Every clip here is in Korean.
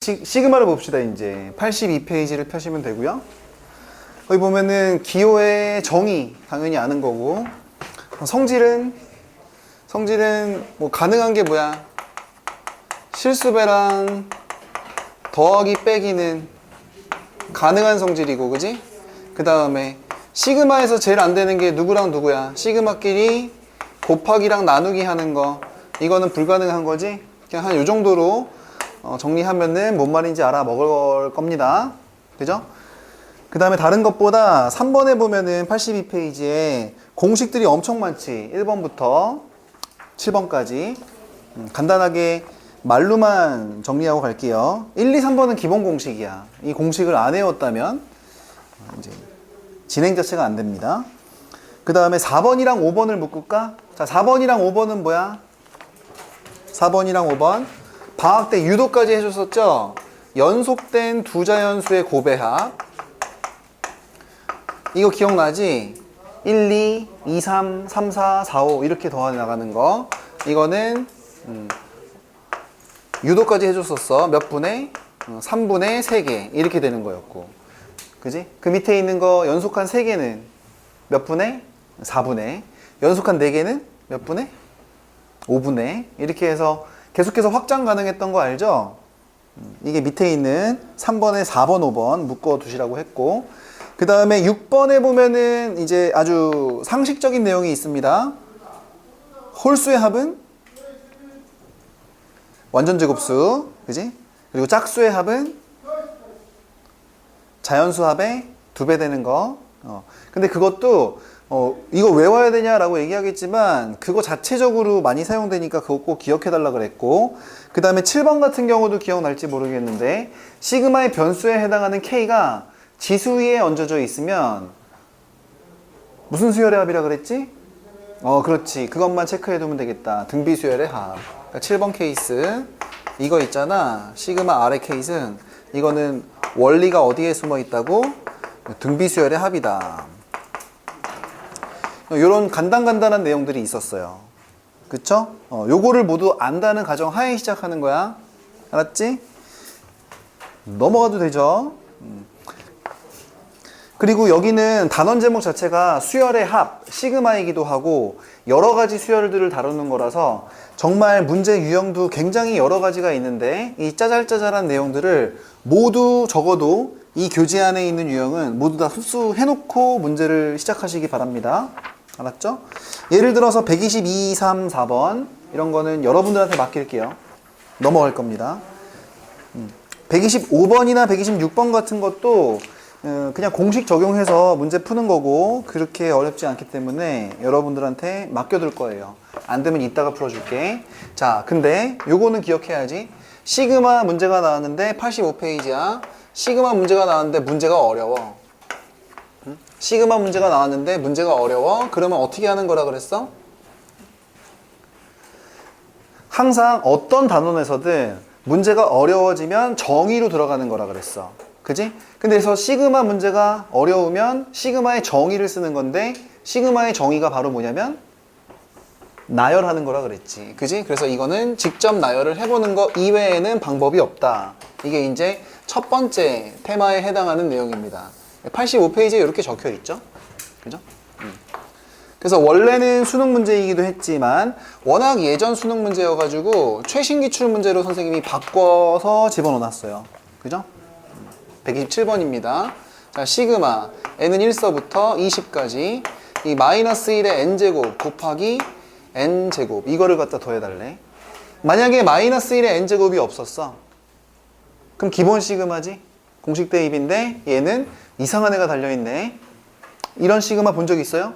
시그마를 봅시다. 이제 82페이지를 펴시면 되고요. 거기 보면은 기호의 정의 당연히 아는 거고, 성질은 뭐 가능한 게 뭐야? 실수배랑 더하기 빼기는 가능한 성질이고, 그지? 그 다음에 시그마에서 제일 안 되는 게 누구랑 누구야? 시그마끼리 곱하기랑 나누기 하는 거, 이거는 불가능한 거지? 그냥 한 요 정도로 정리하면은 뭔 말인지 알아먹을 겁니다. 그죠? 그 다음에 다른 것보다 3번에 보면은 82페이지에 공식들이 엄청 많지. 1번부터 7번까지. 간단하게 말로만 정리하고 갈게요. 1, 2, 3번은 기본 공식이야. 이 공식을 안 외웠다면 이제 진행 자체가 안 됩니다. 그 다음에 4번이랑 5번을 묶을까? 자, 4번이랑 5번은 뭐야? 4번이랑 5번. 방학 때 유도까지 해줬었죠? 연속된 두 자연수의 곱의 합. 이거 기억나지? 1, 2, 2, 3, 3, 4, 4, 5 이렇게 더해 나가는 거. 이거는 유도까지 해줬었어. 몇 분의? 3분의 3개 이렇게 되는 거였고, 그지? 그 밑에 있는 거 연속한 3개는 몇 분의? 4분의. 연속한 4개는 몇 분의? 5분의. 이렇게 해서 계속해서 확장 가능했던 거 알죠? 이게 밑에 있는 3번에 4번, 5번 묶어 두시라고 했고, 그 다음에 6번에 보면은 이제 아주 상식적인 내용이 있습니다. 홀수의 합은 완전제곱수, 그지? 그리고 짝수의 합은 자연수 합의 2배 되는 거. 근데 그것도 이거 외워야 되냐라고 얘기하겠지만 그거 자체적으로 많이 사용되니까 그거 꼭 기억해달라 그랬고, 그 다음에 7번 같은 경우도 기억날지 모르겠는데 시그마의 변수에 해당하는 K가 지수 위에 얹어져 있으면 무슨 수열의 합이라 그랬지? 그렇지. 그것만 체크해두면 되겠다. 등비수열의 합. 그러니까 7번 케이스 이거 있잖아. 시그마 R의 케이스는 이거는 원리가 어디에 숨어 있다고? 등비수열의 합이다. 이런 간단한 내용들이 있었어요. 그쵸? 요거를 모두 안다는 가정 하에 시작하는 거야. 알았지? 넘어가도 되죠? 그리고 여기는 단원 제목 자체가 수열의 합, 시그마이기도 하고 여러 가지 수열들을 다루는 거라서 정말 문제 유형도 굉장히 여러 가지가 있는데 이 짜잘짜잘한 내용들을 모두 적어도 이 교재 안에 있는 유형은 모두 다 흡수해놓고 문제를 시작하시기 바랍니다. 알았죠? 예를 들어서 122, 3, 4번 이런 거는 여러분들한테 맡길게요. 넘어갈 겁니다. 125번이나 126번 같은 것도 그냥 공식 적용해서 문제 푸는 거고 그렇게 어렵지 않기 때문에 여러분들한테 맡겨둘 거예요. 안 되면 이따가 풀어줄게. 자, 근데 요거는 기억해야지. 시그마 문제가 나왔는데 85페이지야. 시그마 문제가 나왔는데 문제가 어려워. 시그마 문제가 나왔는데 문제가 어려워? 그러면 어떻게 하는 거라 그랬어? 항상 어떤 단원에서든 문제가 어려워지면 정의로 들어가는 거라 그랬어. 그지? 근데 그래서 시그마 문제가 어려우면 시그마의 정의를 쓰는 건데 시그마의 정의가 바로 뭐냐면 나열하는 거라 그랬지. 그지? 그래서 이거는 직접 나열을 해보는 거 이외에는 방법이 없다. 이게 이제 첫 번째 테마에 해당하는 내용입니다. 85페이지에 이렇게 적혀 있죠. 그죠? 그래서 원래는 수능 문제이기도 했지만 워낙 예전 수능 문제여가지고 최신 기출 문제로 선생님이 바꿔서 집어넣어놨어요. 그죠? 127번입니다. 자, 시그마 n은 1서부터 20까지 이 마이너스 1의 n제곱 곱하기 n제곱 이거를 갖다 더해달래. 만약에 마이너스 1의 n제곱이 없었어. 그럼 기본 시그마지? 공식 대입인데 얘는 이상한 애가 달려있네. 이런 시그마 본 적 있어요?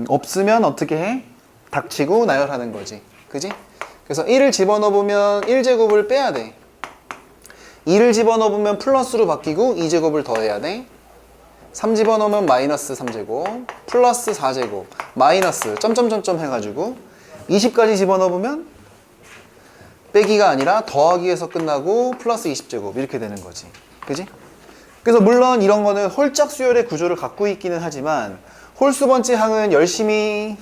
없으면 어떻게 해? 닥치고 나열하는 거지. 그지? 그래서 1을 집어넣어보면 1제곱을 빼야 돼. 2를 집어넣어보면 플러스로 바뀌고 2제곱을 더해야 돼. 3 집어넣으면 마이너스 3제곱 플러스 4제곱 마이너스 점점점점 해가지고 20까지 집어넣어보면 빼기가 아니라 더하기에서 끝나고 플러스 20제곱 이렇게 되는 거지. 그지? 그래서 물론 이런 거는 홀짝 수열의 구조를 갖고 있기는 하지만 홀수 번째 항은 열심히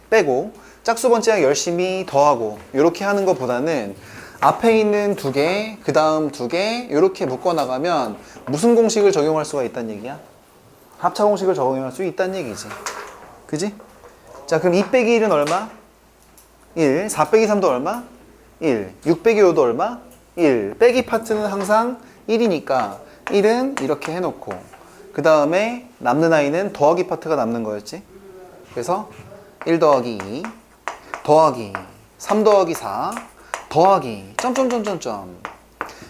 빼고 짝수 번째 항 열심히 더하고 이렇게 하는 것보다는 앞에 있는 두 개, 그 다음 두 개, 이렇게 묶어나가면 무슨 공식을 적용할 수가 있다는 얘기야? 합차 공식을 적용할 수 있다는 얘기지. 그지? 자, 그럼 2 빼기 1은 얼마? 1. 4 빼기 3도 얼마? 1. 6 빼기 5도 얼마? 1. 빼기 파트는 항상 1이니까 1은 이렇게 해놓고, 그 다음에 남는 아이는 더하기 파트가 남는 거였지. 그래서 1 더하기 2 더하기 3 더하기 4 더하기 점점점점점.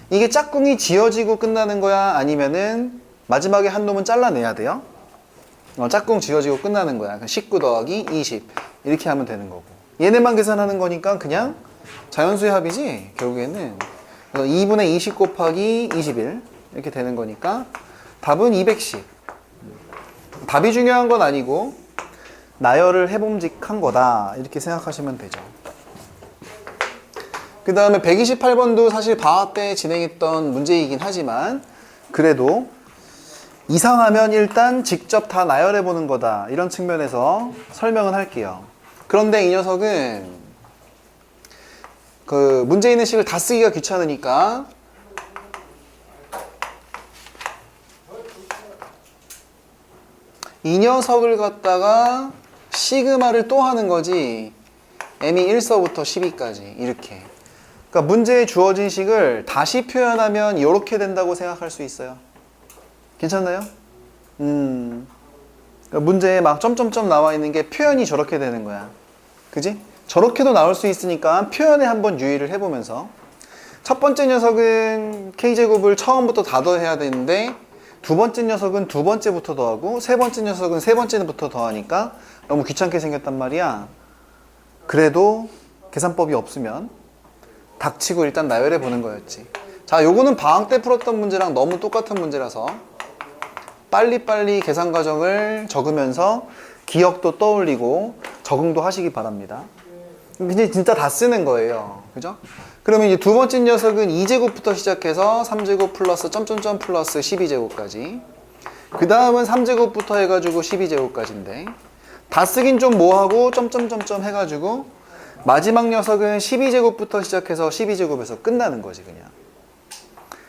이게 짝꿍이 지어지고 끝나는 거야? 아니면은 마지막에 한 놈은 잘라내야 돼요? 짝꿍 지어지고 끝나는 거야. 19 더하기 20 이렇게 하면 되는 거고, 얘네만 계산하는 거니까 그냥 자연수의 합이지 결국에는. 그래서 2분의 20 곱하기 21 이렇게 되는 거니까 답은 210. 답이 중요한 건 아니고 나열을 해봄직한 거다 이렇게 생각하시면 되죠. 그 다음에 128번도 사실 방학 때 진행했던 문제이긴 하지만 그래도 이상하면 일단 직접 다 나열해 보는 거다 이런 측면에서 설명은 할게요. 그런데 이 녀석은 그 문제 있는 식을 다 쓰기가 귀찮으니까 이 녀석을 갖다가 시그마를 또 하는 거지. m이 1서부터 12까지 이렇게. 그러니까 문제에 주어진 식을 다시 표현하면 이렇게 된다고 생각할 수 있어요. 괜찮나요? 그러니까 문제에 막 점점점 나와 있는 게 표현이 저렇게 되는 거야. 그지? 저렇게도 나올 수 있으니까 표현에 한번 유의를 해보면서, 첫 번째 녀석은 k제곱을 처음부터 다 더해야 되는데 두 번째 녀석은 두 번째부터 더하고 세 번째 녀석은 세 번째부터 더하니까 너무 귀찮게 생겼단 말이야. 그래도 계산법이 없으면 닥치고 일단 나열해 보는 거였지. 자, 요거는 방학 때 풀었던 문제랑 너무 똑같은 문제라서 빨리빨리 계산 과정을 적으면서 기억도 떠올리고 적응도 하시기 바랍니다. 근데 진짜 다 쓰는 거예요. 그죠? 그러면 이제 두 번째 녀석은 2제곱부터 시작해서 3제곱 플러스 점점점 플러스 12제곱까지. 그 다음은 3제곱부터 해가지고 12제곱까지인데 다 쓰긴 좀 뭐하고 점점점점 해가지고 마지막 녀석은 12제곱부터 시작해서 12제곱에서 끝나는 거지 그냥.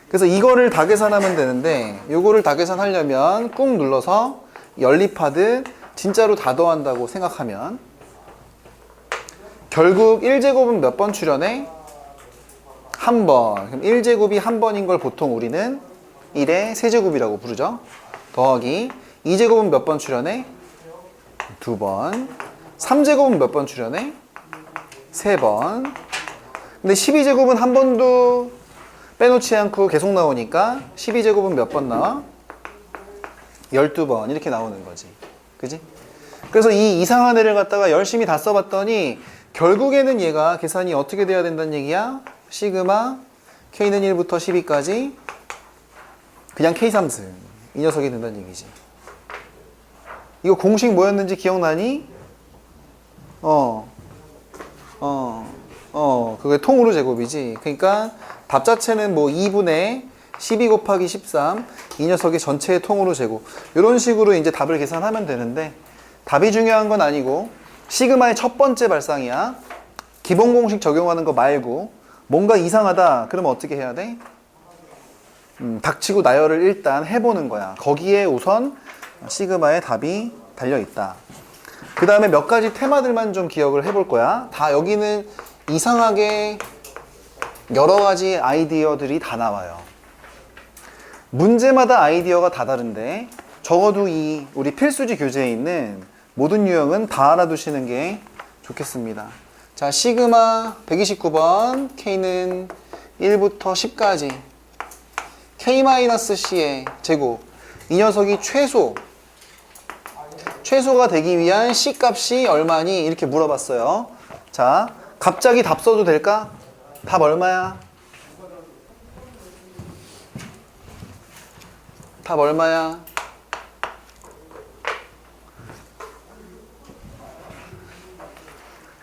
그래서 이거를 다 계산하면 되는데 요거를 다 계산하려면 꾹 눌러서 연립하듯 진짜로 다 더한다고 생각하면 결국 1제곱은 몇 번 출현해? 한 번. 그럼 1제곱이 한 번인 걸 보통 우리는 1의 세제곱이라고 부르죠. 더하기 2제곱은 몇 번 출현해? 두 번. 3제곱은 몇 번 출현해? 세 번. 근데 12제곱은 한 번도 빼놓지 않고 계속 나오니까 12제곱은 몇 번 나와? 12번 이렇게 나오는 거지. 그지? 그래서 이 이상한 애를 갖다가 열심히 다 써봤더니 결국에는 얘가 계산이 어떻게 돼야 된다는 얘기야? 시그마 k는 1부터 12까지 그냥 k3승 이 녀석이 된다는 얘기지. 이거 공식 뭐였는지 기억나니? 그게 통으로 제곱이지. 그러니까 답 자체는 뭐 2분의 12 곱하기 13 이 녀석이 전체의 통으로 제곱 이런 식으로 이제 답을 계산하면 되는데 답이 중요한 건 아니고 시그마의 첫 번째 발상이야. 기본 공식 적용하는 거 말고 뭔가 이상하다 그러면 어떻게 해야 돼? 닥치고 나열을 일단 해보는 거야. 거기에 우선 시그마의 답이 달려있다. 그 다음에 몇 가지 테마들만 좀 기억을 해볼 거야. 다 여기는 이상하게 여러 가지 아이디어들이 다 나와요. 문제마다 아이디어가 다 다른데 적어도 이 우리 필수지 교재에 있는 모든 유형은 다 알아두시는 게 좋겠습니다. 자, 시그마 129번 k는 1부터 10까지 k-c의 제곱 이 녀석이 최소가 되기 위한 c 값이 얼마니? 이렇게 물어봤어요. 자, 갑자기 답 써도 될까? 답 얼마야? 답 얼마야?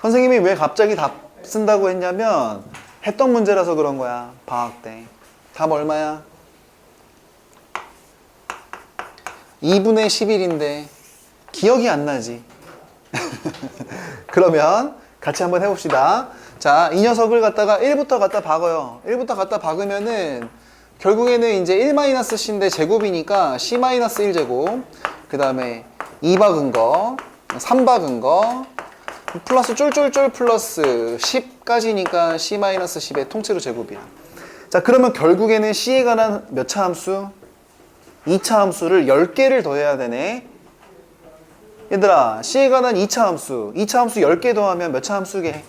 선생님이 왜 갑자기 답 쓴다고 했냐면 했던 문제라서 그런 거야. 방학 때. 답 얼마야? 2분의 11인데 기억이 안 나지. 그러면 같이 한번 해봅시다. 자, 이 녀석을 갖다가 1부터 갖다 박아요. 1부터 갖다 박으면은 결국에는 이제 1-c인데 제곱이니까 c-1제곱, 그 다음에 2 박은 거, 3 박은 거, 플러스 쫄쫄쫄 플러스 10까지니까 c-10의 통째로 제곱이야. 자, 그러면 결국에는 c에 관한 몇 차 함수? 2차 함수를 10개를 더해야 되네. 얘들아, c에 관한 2차 함수 10개 더하면 몇 차 함수게?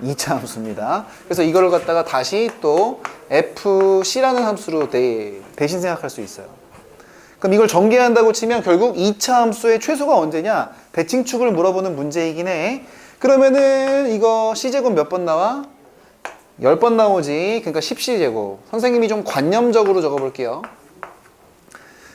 2차 함수입니다. 그래서 이걸 갖다가 다시 또 fc라는 함수로 대신 생각할 수 있어요. 그럼 이걸 전개한다고 치면 결국 2차 함수의 최소가 언제냐? 대칭축을 물어보는 문제이긴 해. 그러면은 이거 c제곱 몇 번 나와? 10번 나오지. 그러니까 10c제곱. 선생님이 좀 관념적으로 적어볼게요.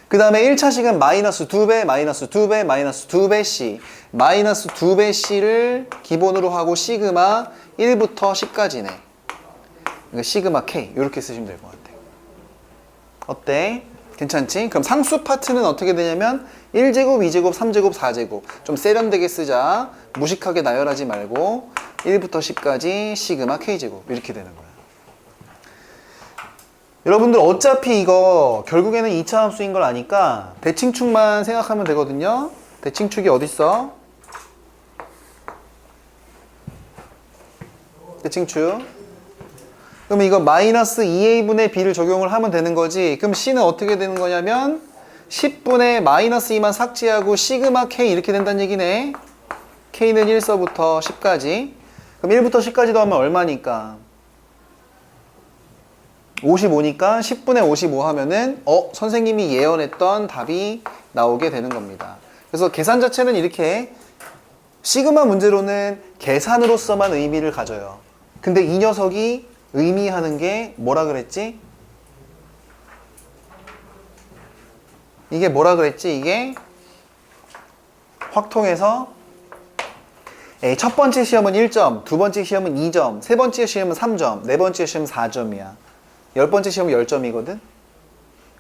그 다음에 1차식은 마이너스 2배, 마이너스 2배, 마이너스 2배 c. 마이너스 2배 c를 기본으로 하고 시그마 1부터 10까지네. 그러니까 시그마 k. 이렇게 쓰시면 될 것 같아요. 어때? 괜찮지? 그럼 상수 파트는 어떻게 되냐면 1제곱, 2제곱, 3제곱, 4제곱. 좀 세련되게 쓰자. 무식하게 나열하지 말고 1부터 10까지 시그마 k제곱. 이렇게 되는 거야. 여러분들 어차피 이거 결국에는 2차 함수인 걸 아니까 대칭축만 생각하면 되거든요. 대칭축이 어딨어? 대칭축. 그럼 이거 마이너스 2a분의 b를 적용을 하면 되는 거지. 그럼 c는 어떻게 되는 거냐면 10분의 마이너스 2만 삭제하고 시그마 k 이렇게 된다는 얘기네. k는 1서부터 10까지. 그럼 1부터 10까지 더하면 얼마니까? 55니까 10분의 55 하면은 선생님이 예언했던 답이 나오게 되는 겁니다. 그래서 계산 자체는 이렇게 시그마 문제로는 계산으로서만 의미를 가져요. 근데 이 녀석이 의미하는 게 뭐라 그랬지? 이게 뭐라 그랬지? 이게 확통해서 첫 번째 시험은 1점, 두 번째 시험은 2점, 세 번째 시험은 3점, 네 번째 시험은 4점이야. 10번째 시험은 10점이거든?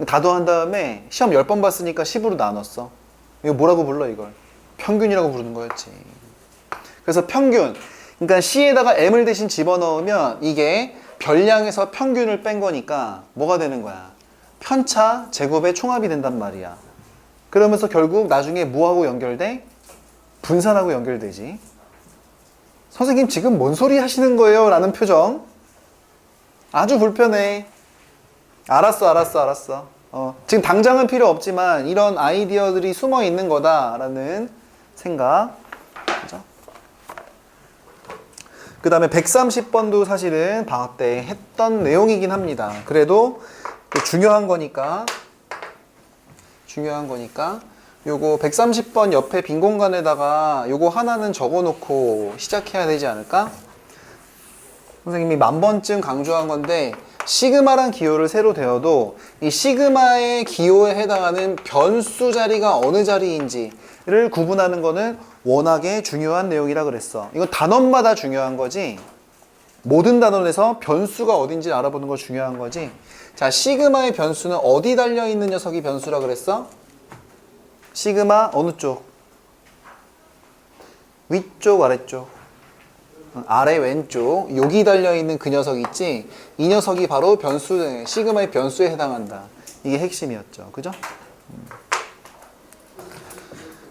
다 더한 다음에 시험 10번 봤으니까 10으로 나눴어. 이거 뭐라고 불러 이걸? 평균이라고 부르는 거였지. 그래서 평균. 그러니까 C에다가 M을 대신 집어넣으면 이게 별량에서 평균을 뺀 거니까 뭐가 되는 거야? 편차 제곱의 총합이 된단 말이야. 그러면서 결국 나중에 뭐하고 연결돼? 분산하고 연결되지. 선생님 지금 뭔 소리 하시는 거예요? 라는 표정. 아주 불편해. 알았어. 지금 당장은 필요 없지만 이런 아이디어들이 숨어 있는 거다라는 생각. 그죠? 그 다음에 130번도 사실은 방학 때 했던 내용이긴 합니다. 그래도 중요한 거니까 요거 130번 옆에 빈 공간에다가 요거 하나는 적어놓고 시작해야 되지 않을까? 선생님이 10,000번쯤 강조한 건데 시그마란 기호를 새로 대어도 이 시그마의 기호에 해당하는 변수 자리가 어느 자리인지를 구분하는 거는 워낙에 중요한 내용이라 그랬어. 이건 단원마다 중요한 거지. 모든 단원에서 변수가 어딘지 알아보는 거 중요한 거지. 자, 시그마의 변수는 어디 달려있는 녀석이 변수라 그랬어? 시그마 어느 쪽? 위쪽, 아래쪽? 아래 왼쪽 여기 달려있는 그 녀석 있지? 이 녀석이 바로 변수, 시그마의 변수에 해당한다. 이게 핵심이었죠. 그죠?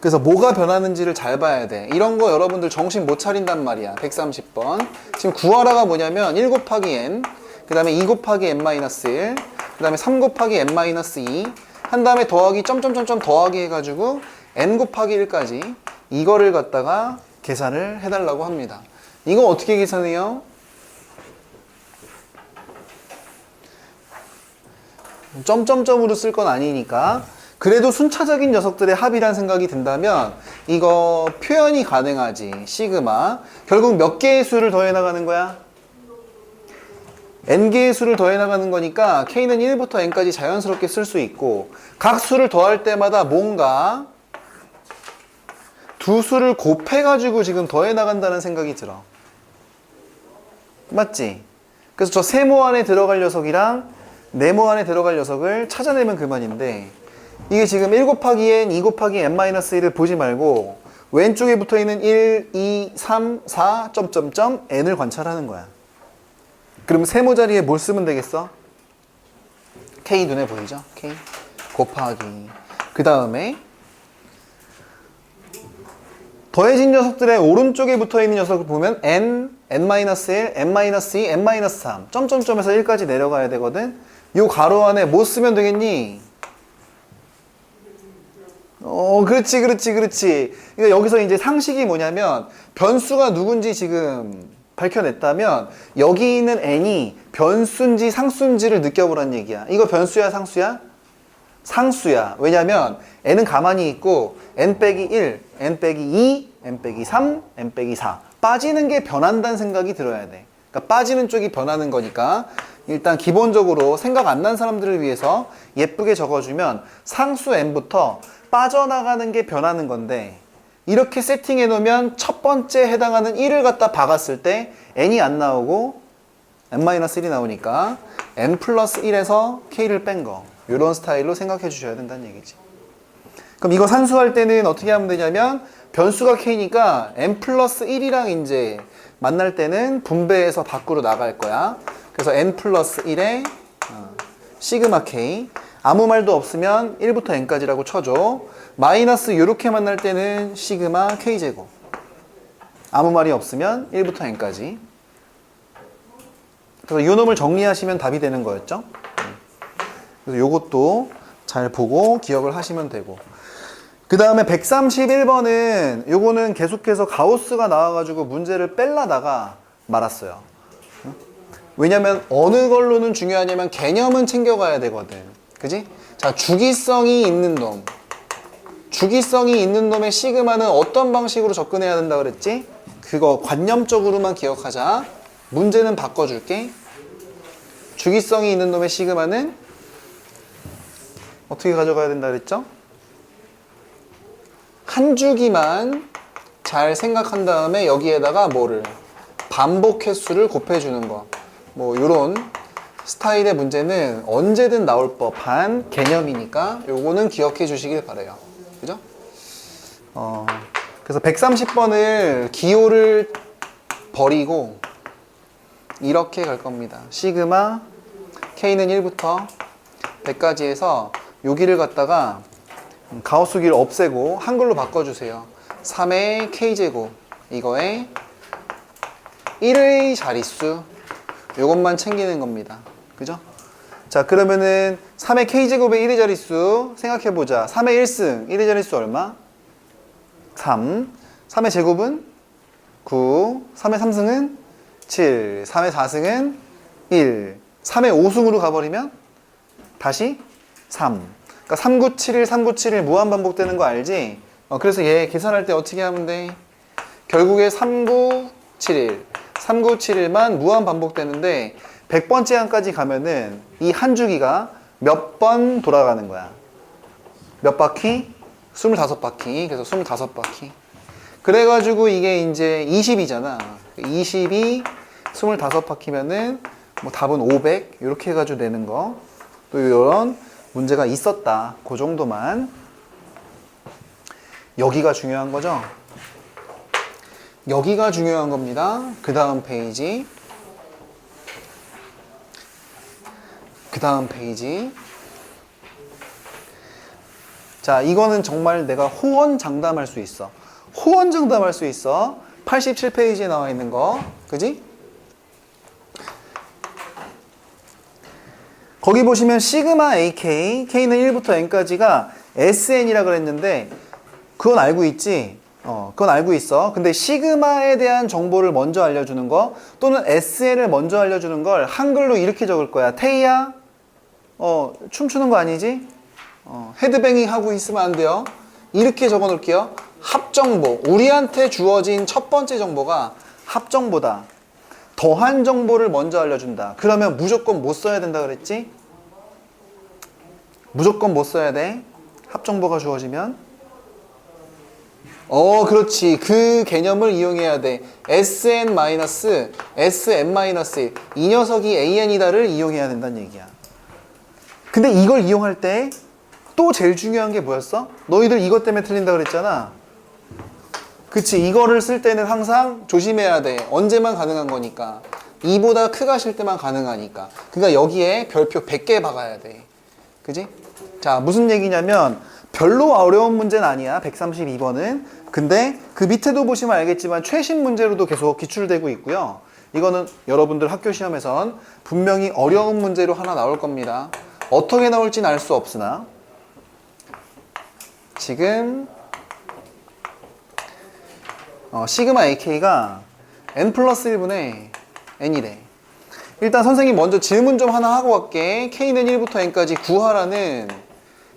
그래서 뭐가 변하는지를 잘 봐야 돼. 이런 거 여러분들 정신 못 차린단 말이야. 130번. 지금 구하라가 뭐냐면 1 곱하기 n, 그 다음에 2 곱하기 n-1, 그 다음에 3 곱하기 n-2 한 다음에 더하기 점점점점 더하기 해가지고 n 곱하기 1까지 이거를 갖다가 계산을 해달라고 합니다. 이거 어떻게 계산해요? 점점점으로 쓸 건 아니니까. 그래도 순차적인 녀석들의 합이란 생각이 든다면 이거 표현이 가능하지. 시그마. 결국 몇 개의 수를 더해 나가는 거야? n개의 수를 더해 나가는 거니까 k는 1부터 n까지 자연스럽게 쓸 수 있고 각 수를 더할 때마다 뭔가 두 수를 곱해가지고 지금 더해 나간다는 생각이 들어. 맞지? 그래서 저 세모 안에 들어갈 녀석이랑 네모 안에 들어갈 녀석을 찾아내면 그만인데 이게 지금 1 곱하기 n, 2 곱하기 n-1을 보지 말고 왼쪽에 붙어있는 1, 2, 3, 4, 점점점 n을 관찰하는 거야. 그럼 세모 자리에 뭘 쓰면 되겠어? k 눈에 보이죠? k 곱하기 그 다음에 더해진 녀석들의 오른쪽에 붙어있는 녀석을 보면 n, n-1, n-2, n-3 점점점에서 1까지 내려가야 되거든. 요 가로 안에 뭐 쓰면 되겠니? 그렇지. 그러니까 여기서 이제 상식이 뭐냐면 변수가 누군지 지금 밝혀냈다면 여기 있는 n이 변수인지 상수인지를 느껴보란 얘기야. 이거 변수야, 상수야? 상수야. 왜냐면 n은 가만히 있고 n-1, n-2, n-3, n-4 빠지는 게 변한다는 생각이 들어야 돼. 그러니까 빠지는 쪽이 변하는 거니까 일단 기본적으로 생각 안 난 사람들을 위해서 예쁘게 적어주면 상수 n부터 빠져나가는 게 변하는 건데 이렇게 세팅해 놓으면 첫 번째 해당하는 1을 갖다 박았을 때 n이 안 나오고 n-1이 나오니까 n 플러스 1에서 k를 뺀 거. 이런 스타일로 생각해 주셔야 된다는 얘기지. 그럼 이거 산수할 때는 어떻게 하면 되냐면 변수가 k니까 n 플러스 1이랑 이제 만날 때는 분배해서 밖으로 나갈 거야. 그래서 n 플러스 1에 시그마 k. 아무 말도 없으면 1부터 n까지라고 쳐줘. 마이너스 이렇게 만날 때는 시그마 k제곱. 아무 말이 없으면 1부터 n까지. 그래서 이 놈을 정리하시면 답이 되는 거였죠. 그래서 요것도 잘 보고 기억을 하시면 되고. 그 다음에 131번은 요거는 계속해서 가우스가 나와가지고 문제를 뺄라다가 말았어요. 왜냐면 어느 걸로는 중요하냐면 개념은 챙겨가야 되거든. 그지? 자, 주기성이 있는 놈. 주기성이 있는 놈의 시그마는 어떤 방식으로 접근해야 된다 그랬지? 그거 관념적으로만 기억하자. 문제는 바꿔줄게. 주기성이 있는 놈의 시그마는 어떻게 가져가야 된다 그랬죠? 한 주기만 잘 생각한 다음에 여기에다가 뭐를 반복 횟수를 곱해주는 거. 뭐 요런 스타일의 문제는 언제든 나올 법한 개념이니까 요거는 기억해 주시길 바래요. 그죠? 그래서 130번을 기호를 버리고 이렇게 갈 겁니다. 시그마 K는 1부터 100까지 해서 여기를 갖다가 가우스기를 없애고 한글로 바꿔주세요. 3의 K제곱 이거에 1의 자릿수 요것만 챙기는 겁니다. 그죠? 자, 그러면은 3의 K제곱의 1의 자릿수 생각해보자. 3의 1승 1의 자릿수 얼마? 3. 3의 제곱은 9. 3의 3승은 7. 3의 4승은 1. 3의 5승으로 가버리면 다시 3. 그러니까 397일 397일 무한 반복되는 거 알지? 그래서 얘 계산할 때 어떻게 하면 돼? 결국에 3971 3971만 무한 반복되는데 100번째 항까지 가면은 이 한 주기가 몇 번 돌아가는 거야? 몇 바퀴? 25바퀴. 그래서 25바퀴. 그래가지고 이게 이제 20이잖아. 20이 25바퀴면은 뭐 답은 500 이렇게 해가지고 내는 거. 또 이런 문제가 있었다. 그 정도만. 여기가 중요한 거죠. 여기가 중요한 겁니다. 그 다음 페이지. 그 다음 페이지. 자, 이거는 정말 내가 호언장담할 수 있어. 호언장담할 수 있어. 87페이지에 나와 있는 거. 그지? 거기 보시면 시그마 AK, K는 1부터 N까지가 SN이라 그랬는데 그건 알고 있지? 그건 알고 있어. 근데 시그마에 대한 정보를 먼저 알려주는 거 또는 SN을 먼저 알려주는 걸 한글로 이렇게 적을 거야. 태희야, 춤추는 거 아니지? 헤드뱅잉 하고 있으면 안 돼요. 이렇게 적어 놓을게요. 합정보. 우리한테 주어진 첫 번째 정보가 합정보다. 더한 정보를 먼저 알려준다. 그러면 무조건 못 써야 된다 그랬지? 무조건 못 써야 돼. 합정보가 주어지면. 그렇지. 그 개념을 이용해야 돼. SN-SM-1. 이 녀석이 AN이다를 이용해야 된다는 얘기야. 근데 이걸 이용할 때 또 제일 중요한 게 뭐였어? 너희들 이것 때문에 틀린다 그랬잖아. 그치, 이거를 쓸 때는 항상 조심해야 돼. 언제만 가능한 거니까. 2보다 크가 실 때만 가능하니까. 그러니까 여기에 별표 100개 박아야 돼. 그지? 자, 무슨 얘기냐면 별로 어려운 문제는 아니야. 132번은. 근데 그 밑에도 보시면 알겠지만 최신 문제로도 계속 기출되고 있고요. 이거는 여러분들 학교 시험에선 분명히 어려운 문제로 하나 나올 겁니다. 어떻게 나올지는 알 수 없으나 지금 시그마 AK가 n 플러스 1분의 n이래. 일단 선생님 먼저 질문 좀 하나 하고 갈게. K는 1부터 n까지 구하라는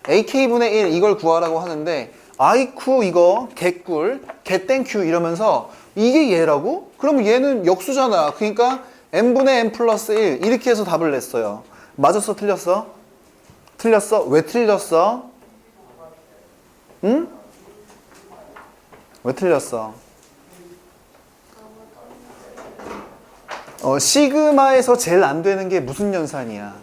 AK분의 1 이걸 구하라고 하는데 아이쿠 이거 개꿀 개땡큐 이러면서 이게 얘라고? 그럼 얘는 역수잖아. 그러니까 n분의 n 플러스 1 이렇게 해서 답을 냈어요. 맞았어? 틀렸어? 틀렸어? 왜 틀렸어? 응? 왜 틀렸어? 시그마에서 제일 안 되는 게 무슨 연산이야?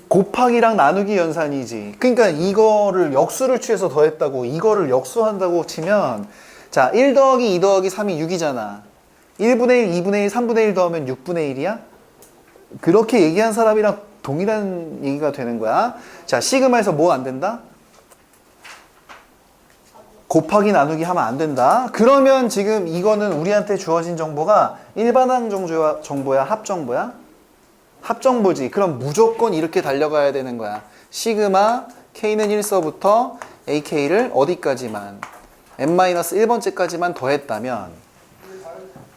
곱하기랑 나누기 연산이지. 그러니까 이거를 역수를 취해서 더했다고 이거를 역수한다고 치면 자, 1 더하기 2 더하기 3이 6이잖아. 1분의 1, 2분의 1, 3분의 1 더하면 6분의 1이야? 그렇게 얘기한 사람이랑 동일한 얘기가 되는 거야. 자, 시그마에서 뭐 안 된다? 곱하기 나누기 하면 안 된다. 그러면 지금 이거는 우리한테 주어진 정보가 일반항 정보야? 합정보야? 합정보지. 그럼 무조건 이렇게 달려가야 되는 거야. 시그마 K는 1서부터 AK를 어디까지만 n-1번째까지만 더했다면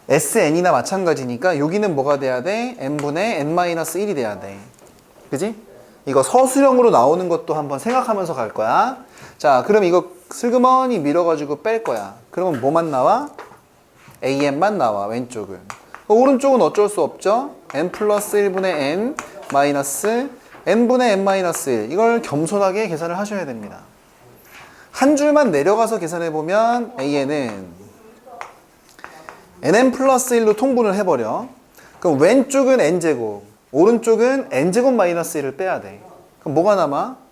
SN이나 마찬가지니까 여기는 뭐가 돼야 돼? n분의 n-1이 돼야 돼. 그지? 이거 서술형으로 나오는 것도 한번 생각하면서 갈 거야. 자, 그럼 이거 슬그머니 밀어가지고 뺄 거야. 그러면 뭐만 나와? AN만 나와, 왼쪽은. 오른쪽은 어쩔 수 없죠? n 플러스 1분의 n 마이너스 n분의 n-1 이걸 겸손하게 계산을 하셔야 됩니다. 한 줄만 내려가서 계산해보면 AN은 nn 플러스 1로 통분을 해버려. 그럼 왼쪽은 n제곱, 오른쪽은 n제곱 마이너스 1을 빼야 돼. 그럼 뭐가 남아?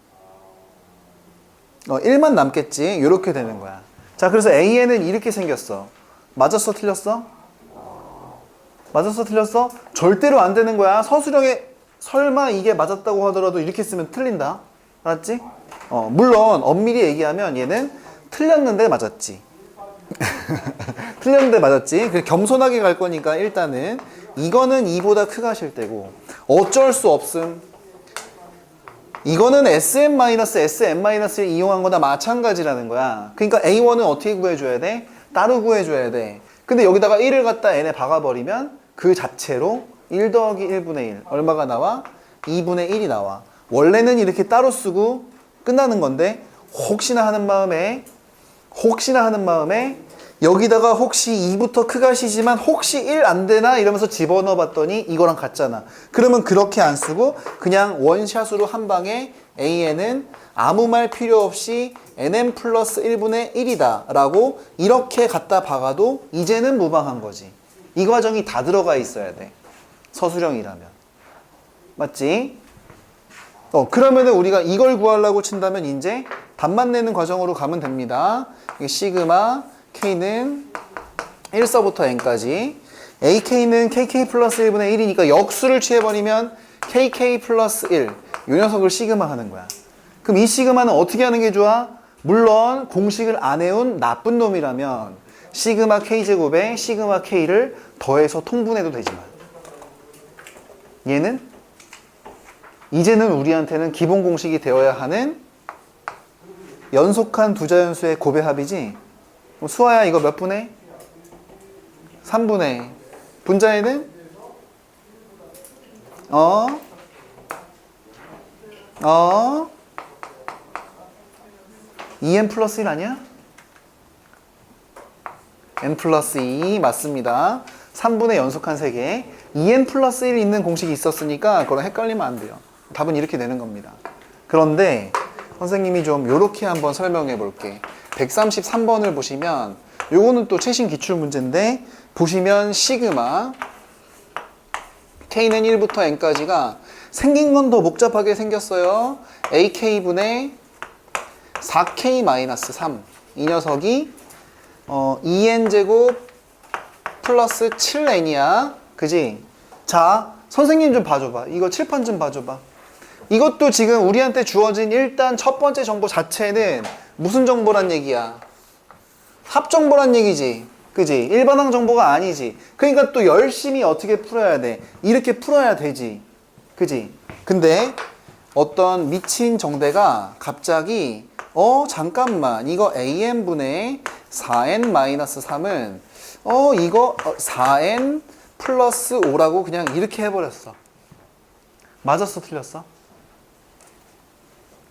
1만 남겠지. 이렇게 되는 거야. 자, 그래서 AN은 이렇게 생겼어. 맞았어? 틀렸어? 맞았어? 틀렸어? 절대로 안 되는 거야. 서술형에 설마 이게 맞았다고 하더라도 이렇게 쓰면 틀린다. 알았지? 물론 엄밀히 얘기하면 얘는 틀렸는데 맞았지. 틀렸는데 맞았지. 그 겸손하게 갈 거니까 일단은 이거는 2보다 크가 실 때고 어쩔 수 없음. 이거는 SM-SM-을 이용한 거나 마찬가지라는 거야. 그러니까 A1은 어떻게 구해줘야 돼? 따로 구해줘야 돼. 근데 여기다가 1을 갖다 n에 박아버리면 그 자체로 1 더하기 1분의 1 얼마가 나와? 2분의 1이 나와. 원래는 이렇게 따로 쓰고 끝나는 건데 혹시나 하는 마음에 여기다가 혹시 2부터 크가 시지만 혹시 1 안 되나 이러면서 집어넣어 봤더니 이거랑 같잖아. 그러면 그렇게 안 쓰고 그냥 원샷으로 한 방에 AN은 아무 말 필요 없이 nn 플러스 1분의 1이다 라고 이렇게 갖다 박아도 이제는 무방한 거지. 이 과정이 다 들어가 있어야 돼. 서술형이라면. 맞지? 그러면은 우리가 이걸 구하려고 친다면 이제 답만 내는 과정으로 가면 됩니다. 이게 시그마 K는 1서부터 n까지 AK는 KK 플러스 1분의 1이니까 역수를 취해버리면 KK 플러스 1 이 녀석을 시그마 하는 거야. 그럼 이 시그마는 어떻게 하는 게 좋아? 물론 공식을 안 해온 나쁜 놈이라면 시그마 K제곱에 시그마 K를 더해서 통분해도 되지만 얘는 이제는 우리한테는 기본 공식이 되어야 하는 연속한 두 자연수의 곱의 합이지. 수아야 이거 몇 분의? 3분의. 분자에는? 2n 플러스 1 아니야? n 플러스 2 맞습니다. 3분의 연속한 3개. 2n 플러스 1 있는 공식이 있었으니까 그거랑 헷갈리면 안 돼요. 답은 이렇게 되는 겁니다. 그런데 선생님이 좀 요렇게 한번 설명해 볼게. 133번을 보시면 요거는 또 최신 기출 문제인데 보시면 시그마 K는 1부터 N까지가 생긴 건 더 복잡하게 생겼어요. AK분의 4K-3 이 녀석이 2n제곱 플러스 7n이야. 그지? 자, 선생님 좀 봐줘봐. 이거 칠판 좀 봐줘봐. 이것도 지금 우리한테 주어진 일단 첫 번째 정보 자체는 무슨 정보란 얘기야? 합정보란 얘기지. 그지? 일반항 정보가 아니지. 그러니까 또 열심히 어떻게 풀어야 돼? 이렇게 풀어야 되지. 그지? 근데 어떤 미친 정대가 갑자기 잠깐만, 이거 AN분의 4n-3은 이거 4n 플러스 5라고 그냥 이렇게 해버렸어. 맞았어, 틀렸어?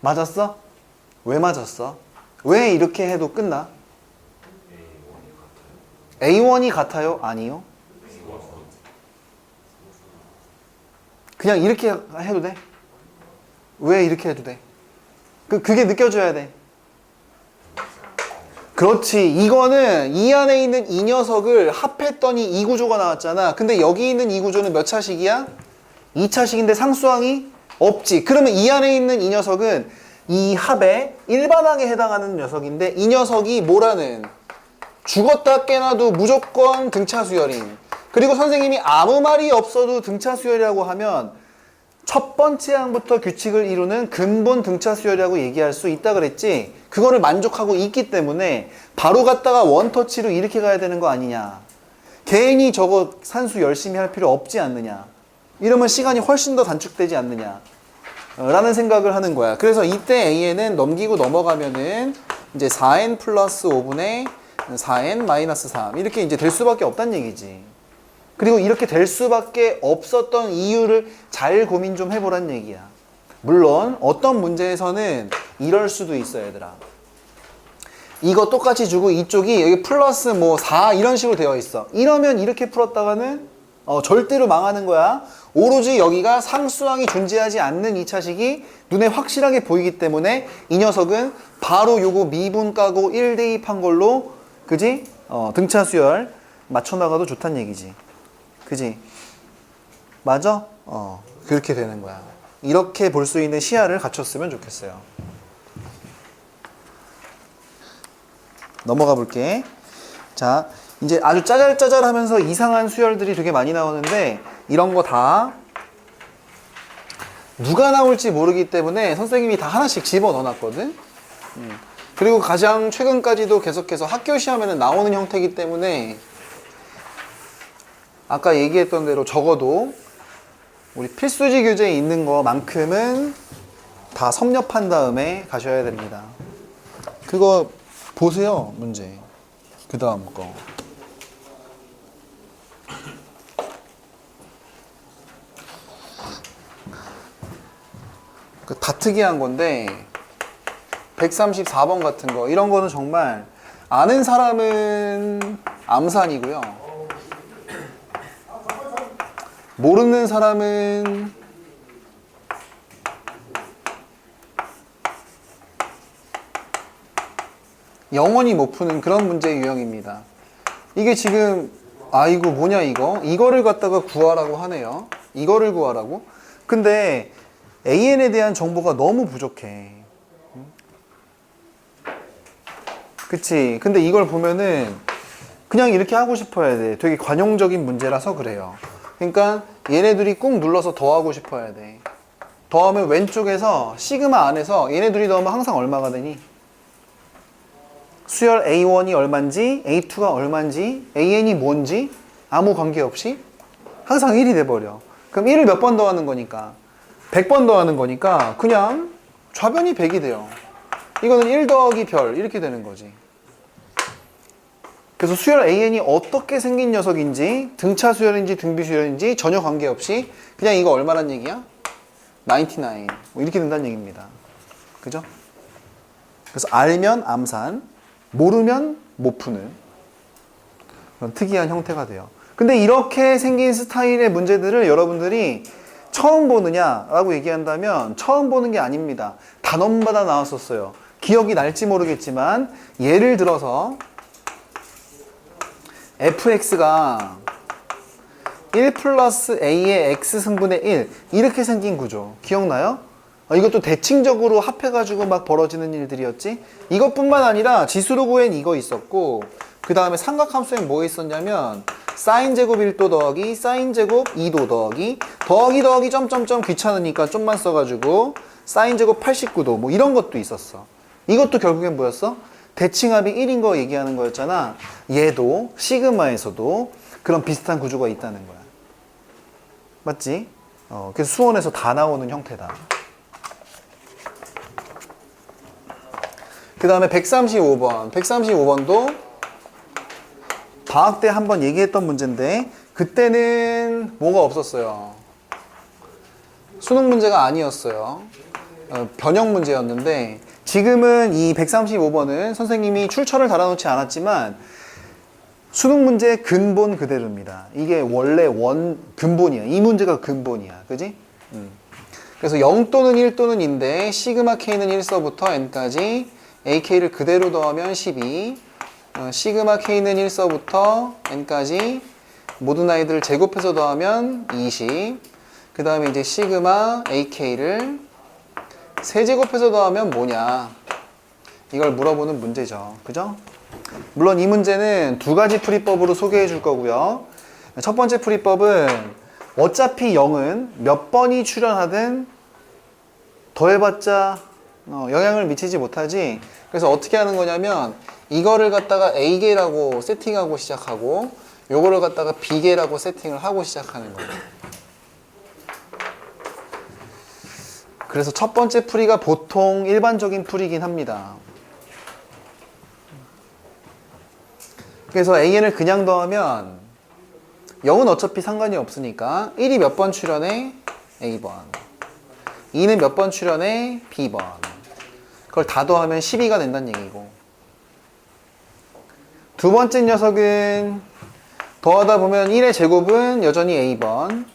맞았어? 왜 맞았어? 왜 이렇게 해도 끝나? A1이 같아요? 아니요? 그냥 이렇게 해도 돼? 왜 이렇게 해도 돼? 그게 느껴져야 돼. 그렇지. 이거는 이 안에 있는 이 녀석을 합했더니 이 구조가 나왔잖아. 근데 여기 있는 이 구조는 몇 차식이야? 2차식인데 상수항이 없지. 그러면 이 안에 있는 이 녀석은 이 합의 일반항에 해당하는 녀석인데, 이 녀석이 뭐라는? 죽었다 깨나도 무조건 등차 수열인. 그리고 선생님이 아무 말이 없어도 등차 수열이라고 하면 첫 번째 항부터 규칙을 이루는 근본 등차 수열이라고 얘기할 수 있다 그랬지. 그거를 만족하고 있기 때문에 바로 갔다가 원터치로 이렇게 가야 되는 거 아니냐. 괜히 저거 산수 열심히 할 필요 없지 않느냐. 이러면 시간이 훨씬 더 단축되지 않느냐 라는 생각을 하는 거야. 그래서 이때 AN은 넘기고 넘어가면은 이제 4n 플러스 5분의 4n 마이너스 3 이렇게 이제 될 수밖에 없다는 얘기지. 그리고 이렇게 될 수밖에 없었던 이유를 잘 고민 좀 해보란 얘기야. 물론 어떤 문제에서는 이럴 수도 있어, 얘들아. 이거 똑같이 주고 이쪽이 여기 플러스 뭐 4 이런 식으로 되어 있어. 이러면 이렇게 풀었다가는 절대로 망하는 거야. 오로지 여기가 상수항이 존재하지 않는 2차식이 눈에 확실하게 보이기 때문에 이 녀석은 바로 요거 미분 까고 1 대입한 걸로, 그지? 등차 수열 맞춰 나가도 좋단 얘기지. 그지? 맞아? 그렇게 되는 거야. 이렇게 볼 수 있는 시야를 갖췄으면 좋겠어요. 넘어가 볼게. 자, 이제 아주 짜잘짜잘하면서 이상한 수열들이 되게 많이 나오는데, 이런 거 다 누가 나올지 모르기 때문에 선생님이 다 하나씩 집어 넣어놨거든. 그리고 가장 최근까지도 계속해서 학교 시험에는 나오는 형태이기 때문에 아까 얘기했던 대로 적어도 우리 필수지 교재에 있는 거만큼은 다 섭렵한 다음에 가셔야 됩니다. 그거 보세요, 문제. 그 다음 거. 다 특이한 건데 134번 같은 거, 이런 거는 정말 아는 사람은 암산이고요, 모르는 사람은 영원히 못 푸는 그런 문제 유형입니다. 이게 지금 이거 뭐냐, 이거를 갖다가 구하라고 하네요. 이거를 구하라고? 근데 AN에 대한 정보가 너무 부족해. 그치? 근데 이걸 보면은 그냥 이렇게 하고 싶어야 돼. 되게 관용적인 문제라서 그래요. 그러니까 얘네들이 꾹 눌러서 더하고 싶어야 돼. 더하면 왼쪽에서 시그마 안에서 얘네들이 더하면 항상 얼마가 되니? 수열 A1이 얼만지, A2가 얼만지, AN이 뭔지 아무 관계없이 항상 1이 돼버려. 그럼 1을 몇 번 더하는 거니까? 100번 더하는 거니까 그냥 좌변이 100이 돼요. 이거는 1 더하기 별 이렇게 되는 거지. 그래서 수열 AN이 어떻게 생긴 녀석인지, 등차 수열인지 등비 수열인지 전혀 관계없이 그냥 이거 얼마란 얘기야? 99 뭐 이렇게 된다는 얘기입니다. 그죠? 그래서 알면 암산, 모르면 못 푸는 그런 특이한 형태가 돼요. 근데 이렇게 생긴 스타일의 문제들을 여러분들이 처음 보느냐라고 얘기한다면 처음 보는 게 아닙니다. 단원마다 나왔었어요. 기억이 날지 모르겠지만 예를 들어서 fx가 1 플러스 a의 x 승분의 1 이렇게 생긴 구조 기억나요? 이것도 대칭적으로 합해가지고 막 벌어지는 일들이었지. 이것뿐만 아니라 지수로 구엔 이거 있었고, 그 다음에 삼각함수엔 뭐 있었냐면 사인 제곱 1도 더하기 사인 제곱 2도 더하기 점점점 귀찮으니까 좀만 써가지고 사인 제곱 89도 뭐 이런 것도 있었어. 이것도 결국엔 뭐였어? 대칭합이 1인 거 얘기하는 거였잖아. 얘도 시그마에서도 그런 비슷한 구조가 있다는 거야. 맞지? 그래서 수원에서 다 나오는 형태다. 그 다음에 135번. 135번도 방학 때 한번 얘기했던 문제인데 그때는 뭐가 없었어요. 수능 문제가 아니었어요. 변형 문제였는데 지금은 이 135번은 선생님이 출처를 달아놓지 않았지만 수능 문제 근본 그대로입니다. 이게 원래 근본이야. 이 문제가 근본이야. 그지? 그래서 0 또는 1 또는 인데 시그마 k는 1서부터 n까지 ak를 그대로 더하면 12 시그마 k는 1서부터 n까지 모든 아이들을 제곱해서 더하면 20 그 다음에 이제 시그마 ak를 세제곱해서 더하면 뭐냐 이걸 물어보는 문제죠. 그죠? 물론 이 문제는 두 가지 풀이법으로 소개해 줄 거고요. 첫 번째 풀이법은 어차피 0은 몇 번이 출현하든 더해봤자 영향을 미치지 못하지. 그래서 어떻게 하는 거냐면 이거를 갖다가 A계라고 세팅하고 시작하고 요거를 갖다가 B계라고 세팅을 하고 시작하는 거예요. 그래서 첫 번째 풀이가 보통 일반적인 풀이긴 합니다. 그래서 AN을 그냥 더하면 0은 어차피 상관이 없으니까 1이 몇 번 출현해? A번 2는 몇 번 출현해? B번 그걸 다 더하면 12가 된다는 얘기고 두 번째 녀석은 더하다 보면 1의 제곱은 여전히 A번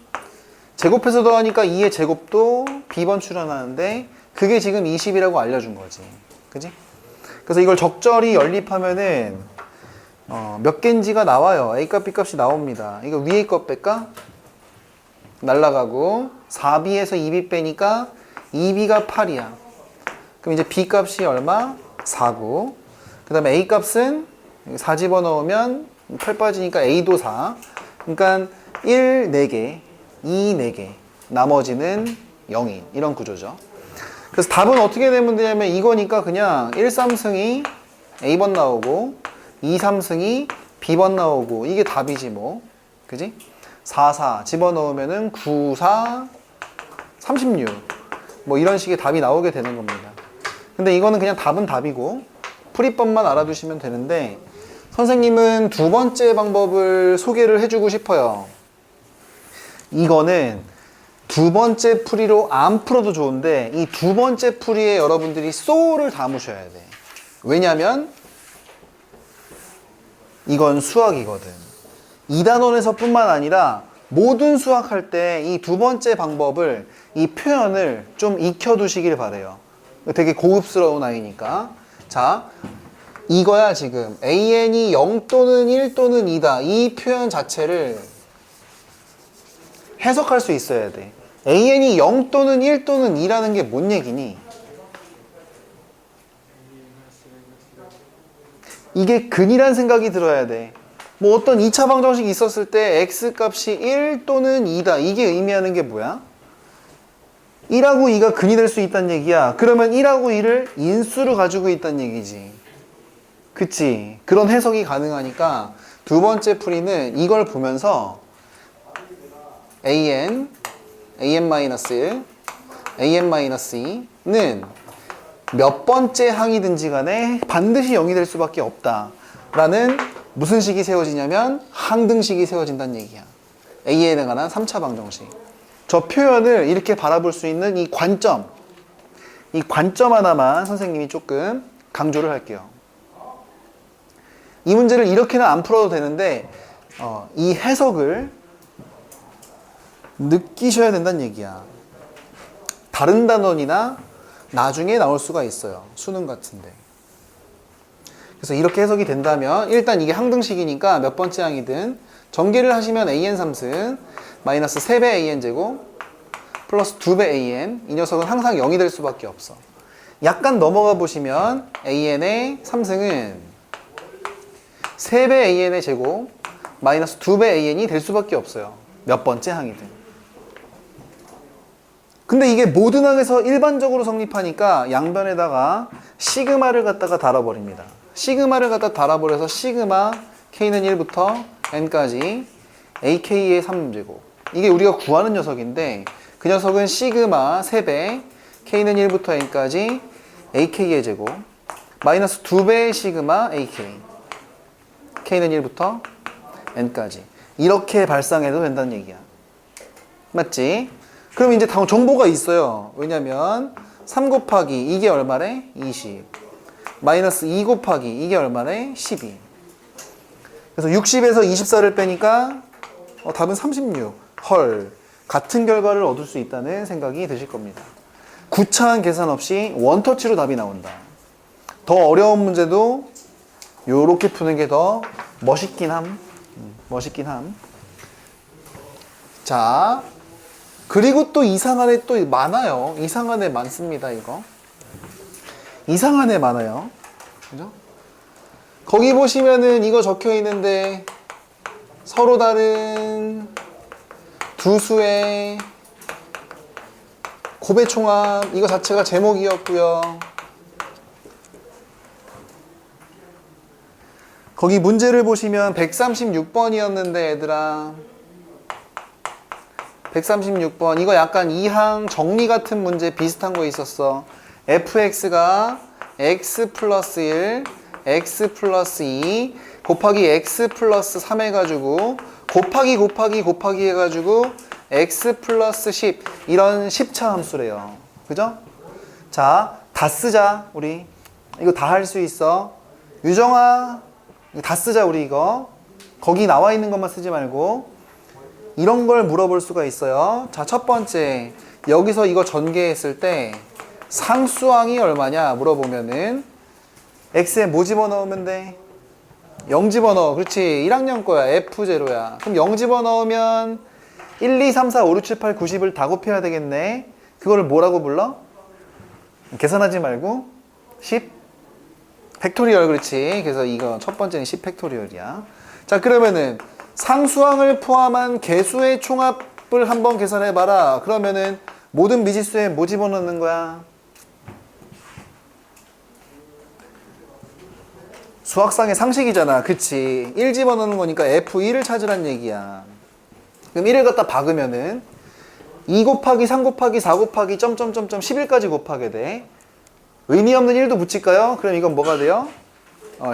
제곱해서 더하니까 2의 제곱도 B번 출현하는데 그게 지금 20이라고 알려준 거지. 그지? 그래서 이걸 적절히 연립하면은 몇 개인지가 나와요. A값, B값이 나옵니다. 이거 위에 것 뺄까? 날라가고 4B에서 2B 빼니까 2B가 8이야. 그럼 이제 B값이 얼마? 4고 그 다음에 A값은 4 집어넣으면 8 빠지니까 A도 4 그러니까 1, 4개 2, 4개 나머지는 0인 이런 구조죠. 그래서 답은 어떻게 되면 되냐면 이거니까 그냥 1, 3승이 A번 나오고 2, 3승이 B번 나오고 이게 답이지 뭐. 그지? 4, 4 집어넣으면은 9, 4, 36 뭐 이런 식의 답이 나오게 되는 겁니다. 근데 이거는 그냥 답은 답이고 풀이법만 알아두시면 되는데 선생님은 두 번째 방법을 소개를 해주고 싶어요. 이거는 두 번째 풀이로 안 풀어도 좋은데 이 두 번째 풀이에 여러분들이 소울을 담으셔야 돼. 왜냐면 이건 수학이거든. 2단원에서 뿐만 아니라 모든 수학할 때 이 두 번째 방법을 이 표현을 좀 익혀두시길 바래요. 되게 고급스러운 아이니까. 자, 이거야 지금 AN이 0 또는 1 또는 2다 이 표현 자체를 해석할 수 있어야 돼. AN이 0 또는 1 또는 2라는 게 뭔 얘기니? 이게 근이란 생각이 들어야 돼. 뭐 어떤 2차 방정식이 있었을 때 x값이 1 또는 2다 이게 의미하는 게 뭐야? 1하고 2가 근이 될 수 있다는 얘기야. 그러면 1하고 2를 인수로 가지고 있다는 얘기지. 그치? 그런 해석이 가능하니까 두 번째 풀이는 이걸 보면서 an, an-1, an-2는 몇 번째 항이든지 간에 반드시 0이 될 수밖에 없다 라는 무슨 식이 세워지냐면 항등식이 세워진다는 얘기야. AN에 관한 3차 방정식. 저 표현을 이렇게 바라볼 수 있는 이 관점 하나만 선생님이 조금 강조를 할게요. 이 문제를 이렇게는 안 풀어도 되는데 이 해석을 느끼셔야 된다는 얘기야. 다른 단원이나 나중에 나올 수가 있어요. 수능 같은데. 그래서 이렇게 해석이 된다면 일단 이게 항등식이니까 몇 번째 항이든 전개를 하시면 an 3승 마이너스 3배 an 제곱 플러스 2배 an. 이 녀석은 항상 0이 될 수밖에 없어. 약간 넘어가 보시면 an의 3승은 3배 an의 제곱 마이너스 2배 an이 될 수밖에 없어요. 몇 번째 항이든. 근데 이게 모든 항에서 일반적으로 성립하니까 양변에다가 시그마를 갖다가 달아버립니다. 시그마를 갖다 달아버려서 시그마 k는 1부터 n까지 ak의 3제곱. 이게 우리가 구하는 녀석인데 그 녀석은 시그마 3배 k는 1부터 n까지 ak의 제곱 마이너스 2배의 시그마 ak k는 1부터 n까지 이렇게 발상해도 된다는 얘기야. 맞지? 그럼 이제 다음 정보가 있어요. 왜냐면 3 곱하기 이게 얼마래? 20 마이너스 2 곱하기 이게 얼마래? 12. 그래서 60에서 24를 빼니까 답은 36. 헐, 같은 결과를 얻을 수 있다는 생각이 드실 겁니다. 구차한 계산 없이 원터치로 답이 나온다. 더 어려운 문제도 요렇게 푸는 게 더 멋있긴 함. 멋있긴 함. 자, 그리고 또 이상한 애 또 많아요. 이상한 애 많습니다, 이거. 이상한 애 많아요. 그죠? 거기 보시면은 이거 적혀 있는데 서로 다른 두 수의 곱의 총합, 이거 자체가 제목이었고요. 거기 문제를 보시면 136번이었는데 얘들아 136번 이거 약간 2항 정리 같은 문제 비슷한 거 있었어. fx가 x 플러스 1 x 플러스 2 곱하기 x 플러스 3 해가지고 곱하기 해가지고 x 플러스 10 이런 10차 함수래요. 그죠? 자, 다 쓰자 우리. 이거 다 할 수 있어. 유정아 이거 다 쓰자 우리 이거. 거기 나와 있는 것만 쓰지 말고 이런 걸 물어볼 수가 있어요. 자, 첫 번째 여기서 이거 전개했을 때 상수항이 얼마냐 물어보면은 x에 뭐 집어넣으면 돼? 0 집어넣어. 그렇지. 1학년 거야. F0야. 그럼 0 집어넣으면 1, 2, 3, 4, 5, 6, 7, 8, 90을 다 곱해야 되겠네. 그거를 뭐라고 불러? 계산하지 말고 10 팩토리얼. 그렇지. 그래서 이거 첫 번째는 10 팩토리얼이야. 자, 그러면은 상수항을 포함한 개수의 총합을 한번 계산해봐라. 그러면은 모든 미지수에 뭐 집어넣는 거야? 수학상의 상식이잖아. 그치? 1 집어넣는 거니까 F1을 찾으란 얘기야. 그럼 1을 갖다 박으면은 2 곱하기 3 곱하기 4 곱하기 점점점점 11까지 곱하게 돼. 의미 없는 1도 붙일까요? 그럼 이건 뭐가 돼요?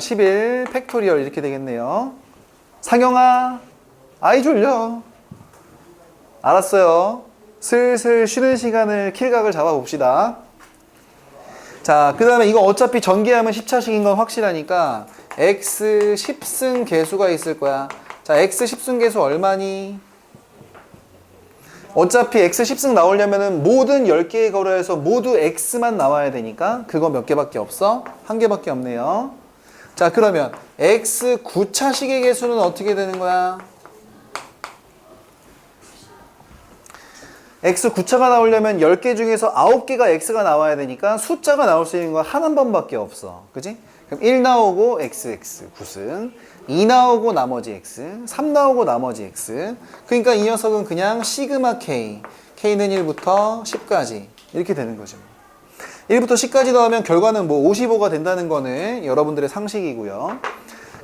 11 팩토리얼 이렇게 되겠네요. 상영아, 아이 졸려. 알았어요. 슬슬 쉬는 시간을 킬각을 잡아봅시다. 자, 그 다음에 이거 어차피 전개하면 10차식인 건 확실하니까 x 10승 개수가 있을 거야. 자, x 10승 개수 얼마니? 어차피 x 10승 나오려면은 모든 10개의 괄호에서 모두 x만 나와야 되니까 그거 몇 개밖에 없어? 한 개밖에 없네요. 자, 그러면 x 9차식의 개수는 어떻게 되는 거야? x 9차가 나오려면 10개 중에서 9개가 x가 나와야 되니까 숫자가 나올 수 있는 건 한 번밖에 없어. 그지? 그럼 1 나오고 xx 9승, 2 나오고 나머지 x, 3 나오고 나머지 x. 그러니까 이 녀석은 그냥 시그마 k, k는 1부터 10까지 이렇게 되는 거죠. 1부터 10까지 넣으면 결과는 뭐 55가 된다는 거는 여러분들의 상식이고요.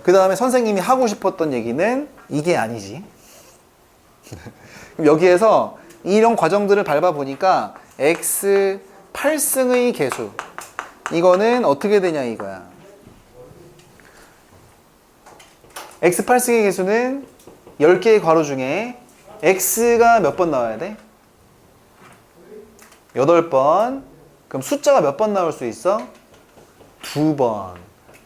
그 다음에 선생님이 하고 싶었던 얘기는 이게 아니지. 그럼 여기에서 이런 과정들을 밟아보니까 x 8승의 개수 이거는 어떻게 되냐 이거야. x 8승의 개수는 10개의 괄호 중에 x가 몇 번 나와야 돼? 8번. 그럼 숫자가 몇 번 나올 수 있어? 2번.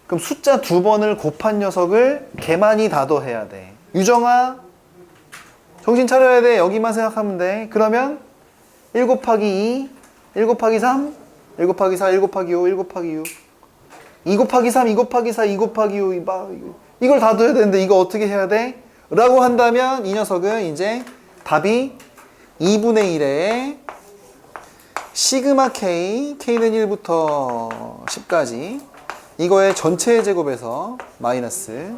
그럼 숫자 2번을 곱한 녀석을 개만이 다도해야 돼. 유정아 정신 차려야 돼. 여기만 생각하면 돼. 그러면 1 곱하기 2, 1 곱하기 3, 1 곱하기 4, 1 곱하기 5, 1 곱하기 6 2 곱하기 3, 2 곱하기 4, 2 곱하기 5 이걸 다 둬야 되는데 이거 어떻게 해야 돼? 라고 한다면 이 녀석은 이제 답이 2분의 1에 시그마 K, K는 1부터 10까지 이거의 전체 제곱에서 마이너스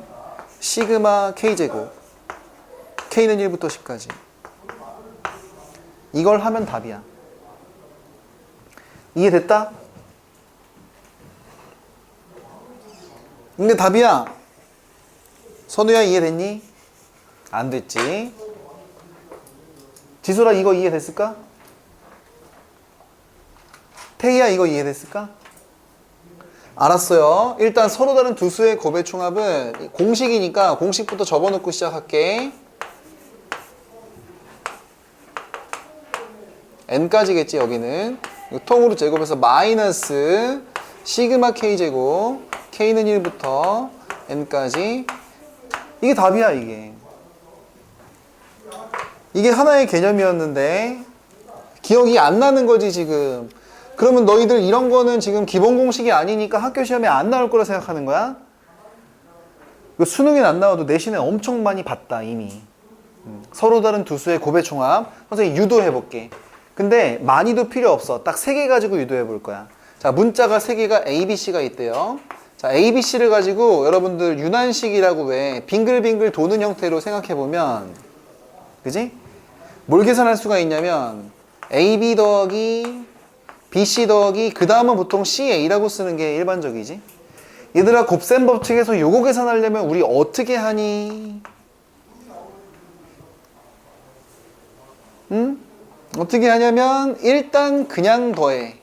시그마 K 제곱 K는 1부터 10까지 이걸 하면 답이야. 이해됐다? 근데 답이야. 선우야 이해됐니? 안 됐지. 지소라 이거 이해됐을까? 태희야 이거 이해됐을까? 알았어요. 일단 서로 다른 두 수의 곱의 총합은 공식이니까 공식부터 접어놓고 시작할게. n까지겠지 여기는. 통으로 제곱해서 마이너스 시그마 k 제곱 k는 1부터 n까지 이게 답이야 이게. 이게 하나의 개념이었는데 기억이 안 나는 거지 지금. 그러면 너희들 이런 거는 지금 기본 공식이 아니니까 학교 시험에 안 나올 거라 생각하는 거야? 수능엔 안 나와도 내신에 엄청 많이 봤다 이미. 서로 다른 두 수의 곱의 총합 선생님 유도해 볼게. 근데 많이도 필요 없어. 딱 3개 가지고 유도해 볼 거야. 자, 문자가 3개가 A, B, C가 있대요. 자, A, B, C를 가지고 여러분들 윤환식이라고 왜 빙글빙글 도는 형태로 생각해 보면 그지? 뭘 계산할 수가 있냐면 AB 더하기 BC 더하기 그 다음은 보통 CA라고 쓰는 게 일반적이지. 얘들아 곱셈 법칙에서 요거 계산하려면 우리 어떻게 하니? 응? 어떻게 하냐면 일단 그냥 더해.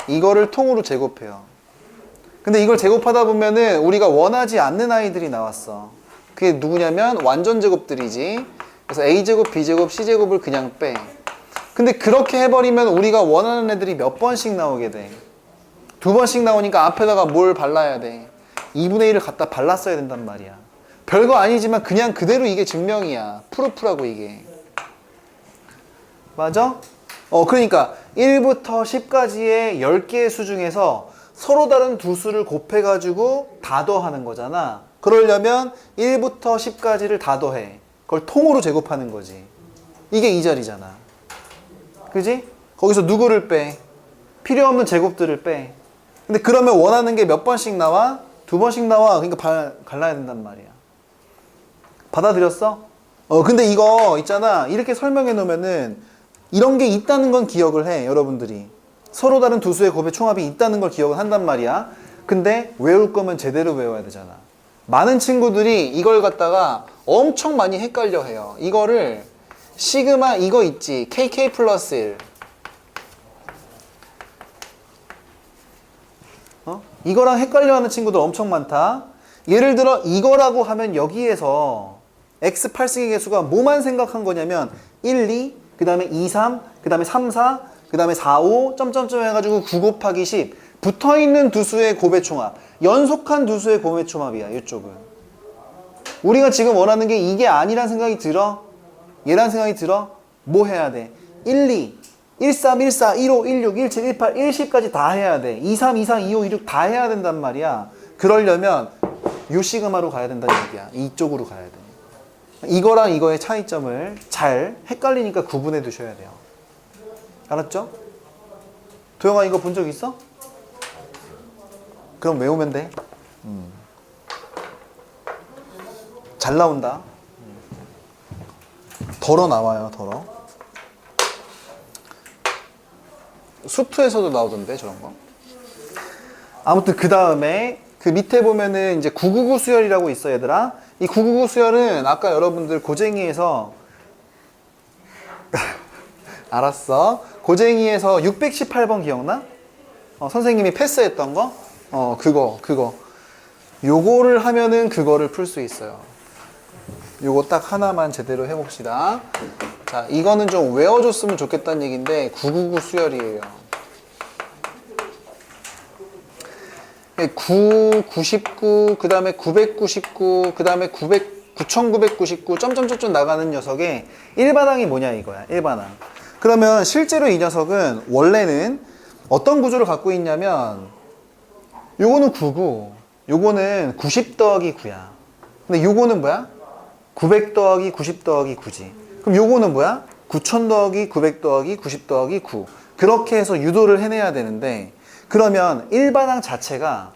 이거를 통으로 제곱해요. 근데 이걸 제곱하다 보면은 우리가 원하지 않는 아이들이 나왔어. 그게 누구냐면 완전 제곱들이지. 그래서 A제곱, B제곱, C제곱을 그냥 빼. 근데 그렇게 해버리면 우리가 원하는 애들이 몇 번씩 나오게 돼? 2번씩 나오니까 앞에다가 뭘 발라야 돼? 2분의 1을 갖다 발랐어야 된단 말이야. 별거 아니지만 그냥 그대로 이게 증명이야. 프루프라고 이게. 맞아? 그러니까 1부터 10까지의 10개의 수 중에서 서로 다른 두 수를 곱해가지고 다 더하는 거잖아. 그러려면 1부터 10까지를 다 더해. 그걸 통으로 제곱하는 거지. 이게 이 자리잖아. 그지? 거기서 누구를 빼? 필요 없는 제곱들을 빼. 근데 그러면 원하는 게 몇 번씩 나와? 2번씩 나와. 그러니까 갈라야 된단 말이야. 받아들였어? 근데 이거 있잖아. 이렇게 설명해 놓으면은 이런 게 있다는 건 기억을 해, 여러분들이. 서로 다른 두 수의 곱의 총합이 있다는 걸 기억을 한단 말이야. 근데 외울 거면 제대로 외워야 되잖아. 많은 친구들이 이걸 갖다가 엄청 많이 헷갈려 해요. 이거를 시그마 이거 있지. KK 플러스 1. 이거랑 헷갈려 하는 친구들 엄청 많다. 예를 들어 이거라고 하면 여기에서 x 8승의 개수가 뭐만 생각한 거냐면 1, 2, 그 다음에 2, 3, 그 다음에 3, 4, 그 다음에 4, 5, 점점점 해가지고 9 곱하기 10 붙어있는 두 수의 곱의 총합, 연속한 두 수의 곱의 총합이야. 이쪽은 우리가 지금 원하는 게 이게 아니란 생각이 들어? 얘란 생각이 들어? 뭐 해야 돼? 1, 2, 1, 3, 1, 4, 1, 5, 1, 6, 1, 7, 1, 8, 1, 10까지 다 해야 돼. 2, 3, 2, 4, 2, 5, 2, 6 다 해야 된단 말이야. 그러려면 요 시그마로 가야 된다는 얘기야. 이쪽으로 가야 돼. 이거랑 이거의 차이점을 잘 헷갈리니까 구분해 두셔야 돼요. 알았죠? 도영아 이거 본 적 있어? 그럼 외우면 돼. 잘 나온다. 덜어 나와요, 덜어. 수투에서도 나오던데 저런 거. 아무튼 그 다음에 그 밑에 보면은 이제 999 수열이라고 있어 얘들아. 이 999 수열은 아까 여러분들 고쟁이에서 알았어. 고쟁이에서 618번 기억나? 선생님이 패스했던 거? 그거. 요거를 하면은 그거를 풀 수 있어요. 요거 딱 하나만 제대로 해봅시다. 자, 이거는 좀 외워줬으면 좋겠다는 얘기인데 999 수열이에요. 9, 99, 그 다음에 999, 그 다음에 9999, 점점점점 나가는 녀석의 1반항이 뭐냐 이거야. 1반항. 그러면 실제로 이 녀석은 원래는 어떤 구조를 갖고 있냐면 요거는 99, 요거는 90 더하기 9야. 근데 요거는 뭐야? 900 더하기 90 더하기 9지. 그럼 요거는 뭐야? 9000 더하기 900 더하기 90 더하기 9 그렇게 해서 유도를 해내야 되는데 그러면 일반항 자체가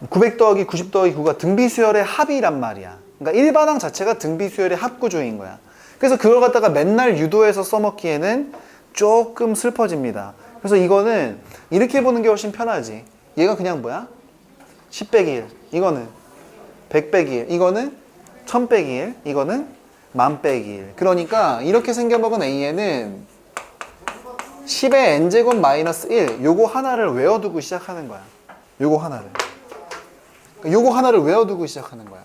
900 더하기 90 더하기 9가 등비수열의 합이란 말이야. 그러니까 일반항 자체가 등비수열의 합구조인 거야. 그래서 그걸 갖다가 맨날 유도해서 써먹기에는 조금 슬퍼집니다. 그래서 이거는 이렇게 보는 게 훨씬 편하지. 얘가 그냥 뭐야? 10 빼기 1 이거는 100 빼기 1 이거는 1000 빼기 1 이거는 1000 빼기 1 그러니까 이렇게 생겨먹은 A에는 10의 n제곱 마이너스 1 요거 하나를 외워두고 시작하는 거야. 요거 하나를 외워두고 시작하는 거야.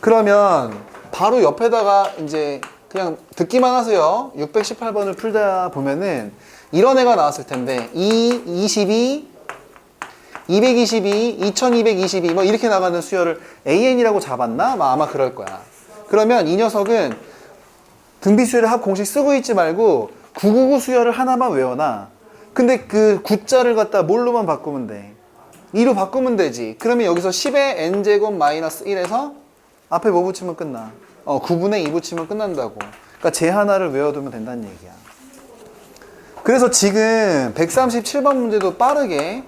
그러면 바로 옆에다가 이제 그냥 듣기만 하세요. 618번을 풀다 보면은 이런 애가 나왔을 텐데 22, 222, 2222 뭐 이렇게 나가는 수열을 AN이라고 잡았나? 아마 그럴 거야. 그러면 이 녀석은 등비수열의 합 공식 쓰고 있지 말고 999 수열을 하나만 외워놔. 근데 그 9자를 갖다 뭘로만 바꾸면 돼? 2로 바꾸면 되지. 그러면 여기서 10의 n제곱 마이너스 1에서 앞에 뭐 붙이면 끝나? 9분의 2 붙이면 끝난다고. 그러니까 쟤 하나를 외워두면 된다는 얘기야. 그래서 지금 137번 문제도 빠르게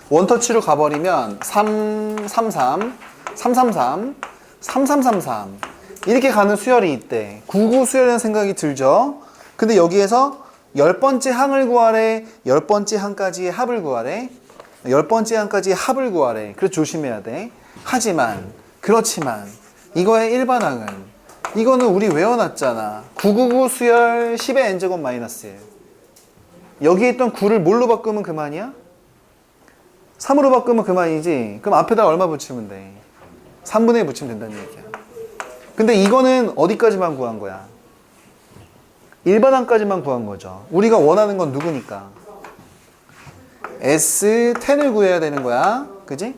원터치로 가버리면 333, 333, 3333 이렇게 가는 수열이 있대. 99 수열이라는 생각이 들죠. 근데 여기에서 10번째 항을 구하래, 10번째 항까지의 합을 구하래, 10번째 항까지의 합을 구하래. 그래서 조심해야 돼. 하지만 그렇지만 이거의 일반항은 이거는 우리 외워놨잖아. 999 수열 10의 n제곱 마이너스 1 여기에 있던 9를 뭘로 바꾸면 그만이야? 3으로 바꾸면 그만이지. 그럼 앞에다 얼마 붙이면 돼? 3분의 1 붙이면 된다는 얘기야. 근데 이거는 어디까지만 구한 거야? 일반항까지만 구한 거죠. 우리가 원하는 건 누구니까? S10을 구해야 되는 거야. 그지?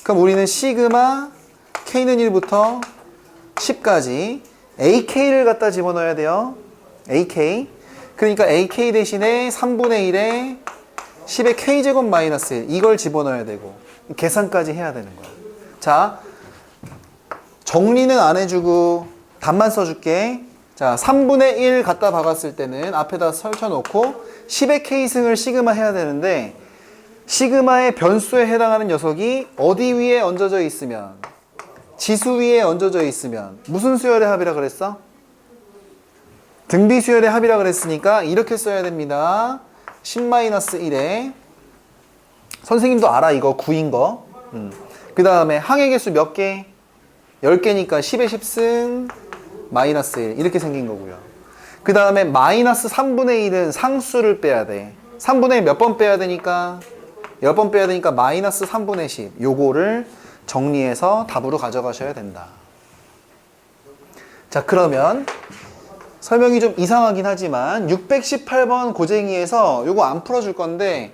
그럼 우리는 시그마 K는 1부터 10까지 AK를 갖다 집어넣어야 돼요. AK. 그러니까 AK 대신에 3분의 1에 10의 K제곱 마이너스 1 이걸 집어넣어야 되고 계산까지 해야 되는 거야. 자, 정리는 안 해주고 답만 써줄게. 자, 3분의 1 갖다 박았을 때는 앞에다 설쳐놓고 10의 K승을 시그마 해야 되는데 시그마의 변수에 해당하는 녀석이 어디 위에 얹어져 있으면 지수 위에 얹어져 있으면 무슨 수열의 합이라 그랬어? 등비 수열의 합이라 그랬으니까 이렇게 써야 됩니다. 10-1에 선생님도 알아 이거 9인 거. 그 다음에 항의 개수 몇 개? 10개니까 10의 10승 마이너스 1 이렇게 생긴 거고요. 그 다음에 마이너스 3분의 1은 상수를 빼야 돼. 3분의 1 몇 번 빼야 되니까? 10번 빼야 되니까 마이너스 3분의 10 요거를 정리해서 답으로 가져가셔야 된다. 자, 그러면 설명이 좀 이상하긴 하지만 618번 고쟁이에서 요거 안 풀어줄 건데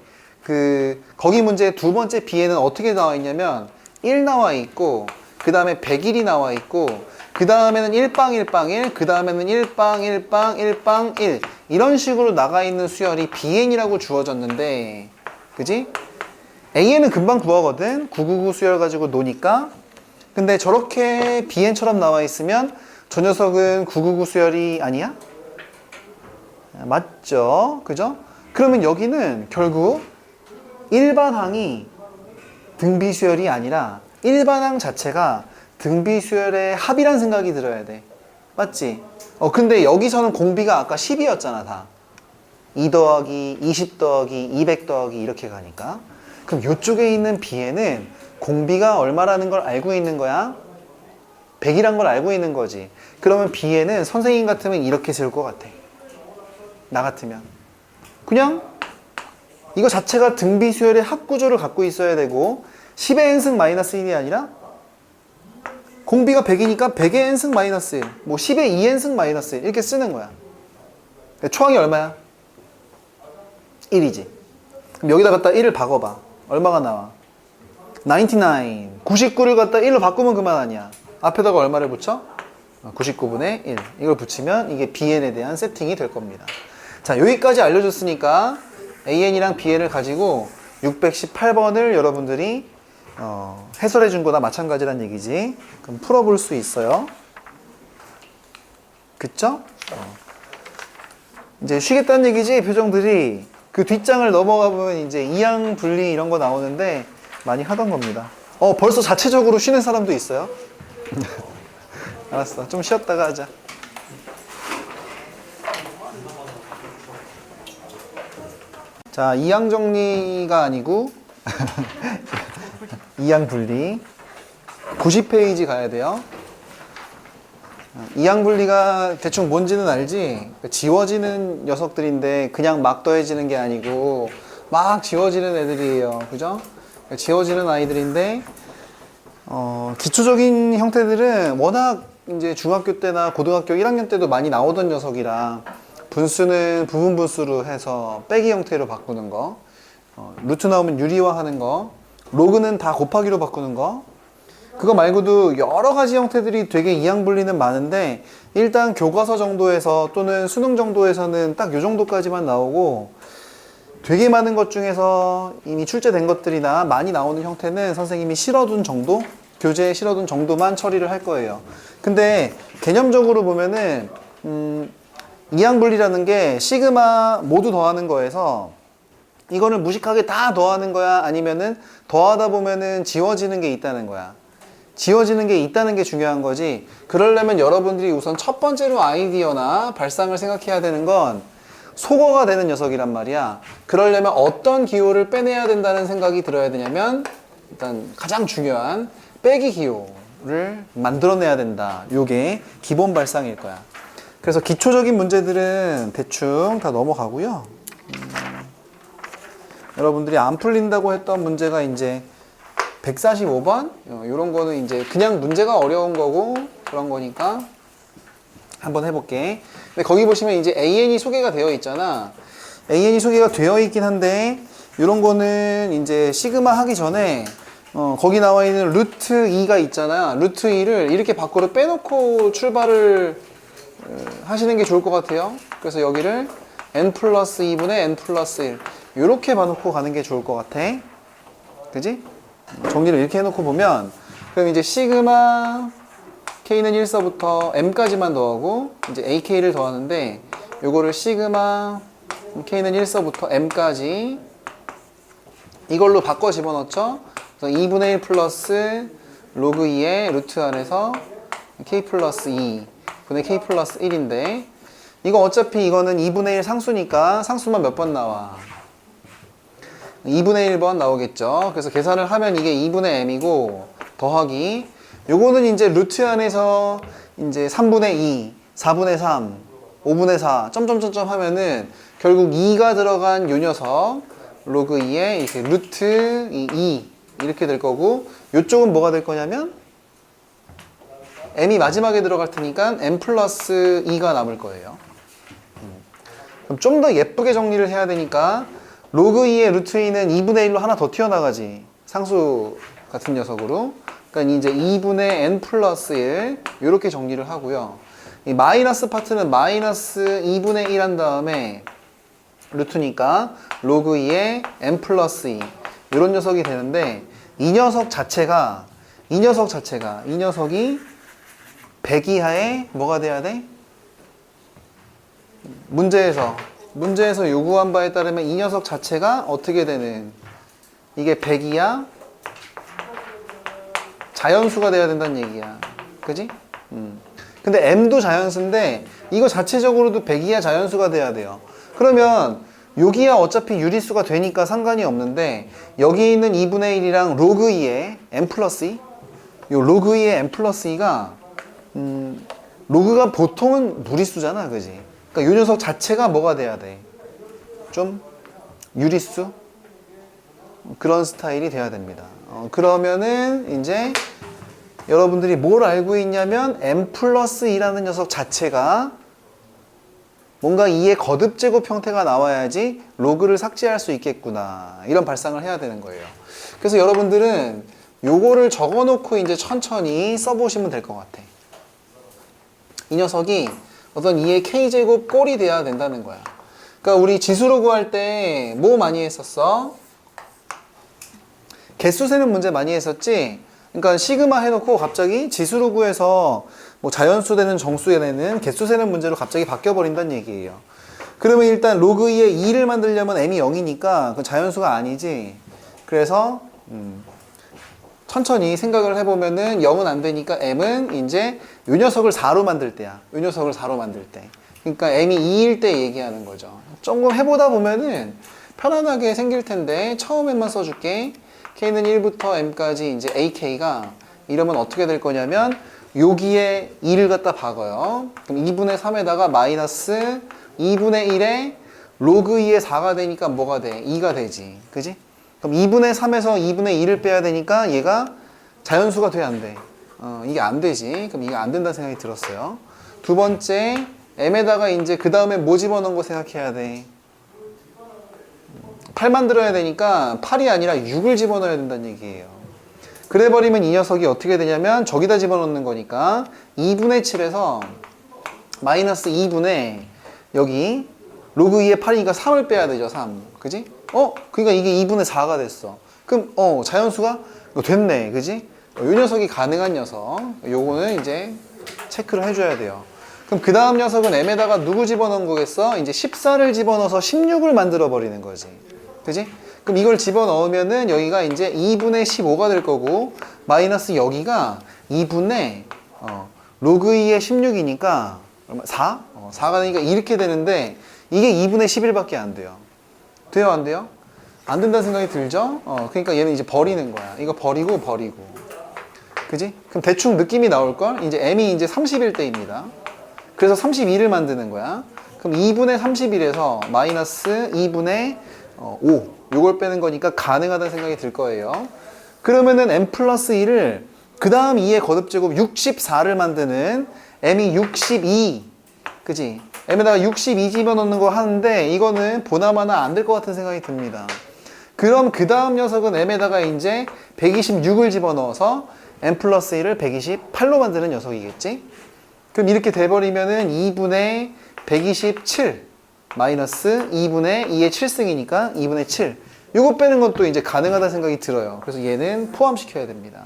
거기 문제 두 번째 B에는 어떻게 나와 있냐면 1 나와 있고 그 다음에 100일이 나와 있고 그 다음에는 1빵 1빵 1 그 다음에는 1빵 1빵 1빵 1 이런 식으로 나가 있는 수열이 BN이라고 주어졌는데 그지? A에는 금방 구하거든. 999 수열 가지고 노니까. 근데 저렇게 BN처럼 나와 있으면 저 녀석은 999 수열이 아니야? 맞죠? 그죠? 그러면 여기는 결국 일반항이 등비수열이 아니라 일반항 자체가 등비수열의 합이란 생각이 들어야 돼. 맞지? 근데 여기서는 공비가 아까 10이었잖아 다. 2 더하기 20 더하기 200 더하기 이렇게 가니까. 그럼 이쪽에 있는 B에는 공비가 얼마라는 걸 알고 있는 거야? 100이란 걸 알고 있는 거지. 그러면 B에는 선생님 같으면 이렇게 세울 것 같아. 나 같으면 그냥 이거 자체가 등비수열의 합구조를 갖고 있어야 되고 10의 n승 마이너스 1이 아니라 공비가 100이니까 100의 n승 마이너스 1 뭐 10의 2n승 마이너스 1 이렇게 쓰는 거야. 초항이 얼마야? 1이지. 그럼 여기다 갖다 1을 박아봐. 얼마가 나와? 99를 갖다 1로 바꾸면 그만 아니야. 앞에다가 얼마를 붙여? 99분의 1 이걸 붙이면 이게 BN에 대한 세팅이 될 겁니다. 자, 여기까지 알려줬으니까 AN이랑 BN을 가지고 618번을 여러분들이 해설해 준 거나 마찬가지란 얘기지. 그럼 풀어볼 수 있어요. 그쵸? 이제 쉬겠다는 얘기지, 표정들이. 그 뒷장을 넘어가 보면 이제 이항 분리 이런 거 나오는데 많이 하던 겁니다. 벌써 자체적으로 쉬는 사람도 있어요. 알았어, 좀 쉬었다가 하자. 자, 이항 정리가 아니고 이항 분리 90페이지 가야 돼요. 이항 분리가 대충 뭔지는 알지? 지워지는 녀석들인데 그냥 막 더해지는 게 아니고 막 지워지는 애들이에요. 그죠? 지워지는 아이들인데 기초적인 형태들은 워낙 이제 중학교 때나 고등학교 1학년 때도 많이 나오던 녀석이라 분수는 부분 분수로 해서 빼기 형태로 바꾸는 거, 루트 나오면 유리화하는 거, 로그는 다 곱하기로 바꾸는 거, 그거 말고도 여러 가지 형태들이 되게 이항 분리는 많은데 일단 교과서 정도에서 또는 수능 정도에서는 딱 요 정도까지만 나오고 되게 많은 것 중에서 이미 출제된 것들이나 많이 나오는 형태는 선생님이 실어둔 정도? 교재에 실어둔 정도만 처리를 할 거예요. 근데 개념적으로 보면은 이항 분리라는 게 시그마 모두 더하는 거에서 이거를 무식하게 다 더하는 거야? 아니면은 더하다 보면은 지워지는 게 있다는 거야? 지워지는 게 있다는 게 중요한 거지. 그러려면 여러분들이 우선 첫 번째로 아이디어나 발상을 생각해야 되는 건 소거가 되는 녀석이란 말이야. 그러려면 어떤 기호를 빼내야 된다는 생각이 들어야 되냐면 일단 가장 중요한 빼기 기호를 만들어내야 된다. 요게 기본 발상일 거야. 그래서 기초적인 문제들은 대충 다 넘어가고요. 여러분들이 안 풀린다고 했던 문제가 이제 145번? 이런 거는 이제 그냥 문제가 어려운 거고 그런 거니까 한번 해볼게. 근데 거기 보시면 이제 AN이 소개가 되어 있잖아. AN이 소개가 되어 있긴 한데 이런 거는 이제 시그마 하기 전에 거기 나와 있는 루트 2가 있잖아. 루트 2를 이렇게 밖으로 빼놓고 출발을 하시는 게 좋을 것 같아요. 그래서 여기를 n 플러스 2분의 n 플러스 1 이렇게 봐놓고 가는 게 좋을 것 같아. 그지? 정리를 이렇게 해놓고 보면 그럼 이제 시그마 K는 1서부터 M까지만 더하고 이제 AK를 더하는데 요거를 시그마 K는 1서부터 M까지 이걸로 바꿔 집어넣죠. 그래서 2분의 1 플러스 로그 2의 루트 안에서 K 플러스 2 분의 K 플러스 1인데 이거 어차피 이거는 2분의 1 상수니까 상수만 몇 번 나와? 2분의 1번 나오겠죠. 그래서 계산을 하면 이게 2분의 m이고 더하기 요거는 이제 루트 안에서 이제 3분의 2, 4분의 3, 5분의 4 점점점점 하면은 결국 2가 들어간 요 녀석 로그 2에 이렇게 루트 2 이렇게 될 거고 요쪽은 뭐가 될 거냐면 m이 마지막에 들어갈 테니까 m 플러스 2가 남을 거예요. 그럼 좀 더 예쁘게 정리를 해야 되니까 로그 2의 루트 2는 2분의 1로 하나 더 튀어나가지. 상수 같은 녀석으로. 그러니까 이제 2분의 n 플러스 1 이렇게 정리를 하고요. 이 마이너스 파트는 마이너스 2분의 1 한 다음에 루트니까 로그 2의 n 플러스 2 이런 녀석이 되는데 이 녀석이 100 이하에 뭐가 돼야 돼? 문제에서 요구한 바에 따르면 이 녀석 자체가 어떻게 되는 이게 100 이하 자연수가 돼야 된다는 얘기야. 그지? 근데 m도 자연수인데 이거 자체적으로도 100 이하 자연수가 돼야 돼요. 그러면 여기야 어차피 유리수가 되니까 상관이 없는데 여기 있는 2분의 1이랑 로그 2의 n 플러스 2 요 로그 2의 n 플러스 2가 로그가 보통은 무리수잖아. 그지? 그러니까 이 녀석 자체가 뭐가 돼야 돼? 좀 유리수? 그런 스타일이 돼야 됩니다. 그러면은 이제 여러분들이 뭘 알고 있냐면 m 플러스 2라는 녀석 자체가 뭔가 2의 거듭 제곱 형태가 나와야지 로그를 삭제할 수 있겠구나. 이런 발상을 해야 되는 거예요. 그래서 여러분들은 요거를 적어 놓고 이제 천천히 써보시면 될 것 같아. 이 녀석이 어떤 2의 k제곱 꼴이 돼야 된다는 거야. 그러니까 우리 지수로 구할 때 뭐 많이 했었어? 개수 세는 문제 많이 했었지? 그러니까 시그마 해놓고 갑자기 지수로 구해서 뭐 자연수 되는 정수 되는 개수 세는 문제로 갑자기 바뀌어 버린다는 얘기예요. 그러면 일단 로그 2의 2를 만들려면 m이 0이니까 그건 자연수가 아니지. 그래서 천천히 생각을 해보면은 0은 안 되니까 m은 이제 요 녀석을 4로 만들 때야. 요 녀석을 4로 만들 때. 그러니까 m이 2일 때 얘기하는 거죠. 조금 해보다 보면은 편안하게 생길 텐데 처음에만 써줄게. k는 1부터 m까지 이제 ak가 이러면 어떻게 될 거냐면 여기에 2를 갖다 박아요. 그럼 2분의 3에다가 마이너스 2분의 1에 로그 2의 4가 되니까 뭐가 돼? 2가 되지. 그지? 그럼 2분의 3에서 2분의 2를 빼야 되니까 얘가 자연수가 돼, 안 돼? 이게 안 되지. 그럼 이게 안 된다는 생각이 들었어요. 두 번째, m에다가 이제 그 다음에 뭐 집어넣은 거 생각해야 돼? 8 만들어야 되니까 8이 아니라 6을 집어넣어야 된다는 얘기예요. 그래 버리면 이 녀석이 어떻게 되냐면 저기다 집어넣는 거니까 2분의 7에서 마이너스 2분의 여기 로그 2의 8이니까 3을 빼야 되죠. 3. 그지? 그러니까 이게 2분의 4가 됐어. 그럼 자연수가 됐네. 그지? 요 녀석이 가능한 녀석. 요거는 이제 체크를 해줘야 돼요. 그럼 그 다음 녀석은 m에다가 누구 집어넣은 거겠어? 이제 14를 집어넣어서 16을 만들어 버리는 거지. 그지? 그럼 이걸 집어넣으면은 여기가 이제 2분의 15가 될 거고 마이너스 여기가 2분의 로그 2의 16이니까 4? 4가 되니까 이렇게 되는데 이게 2분의 11밖에 안 돼요. 돼요, 안 돼요? 안 된다는 생각이 들죠? 그러니까 얘는 이제 버리는 거야. 이거 버리고. 그지? 그럼 대충 느낌이 나올걸? 이제 m이 이제 30일 때입니다. 그래서 32를 만드는 거야. 그럼 2분의 31에서 마이너스 2분의 5. 요걸 빼는 거니까 가능하다는 생각이 들 거예요. 그러면은 m 플러스 2를 그 다음 2의 거듭제곱 64를 만드는 m이 62. 그지? m에다가 62 집어넣는 거 하는데 이거는 보나마나 안 될 것 같은 생각이 듭니다. 그럼 그 다음 녀석은 m에다가 이제 126을 집어넣어서 m 플러스 1을 128로 만드는 녀석이겠지? 그럼 이렇게 돼버리면은 2분의 127 마이너스 2분의 2의 7승이니까 2분의 7. 요거 빼는 것도 이제 가능하다 생각이 들어요. 그래서 얘는 포함시켜야 됩니다.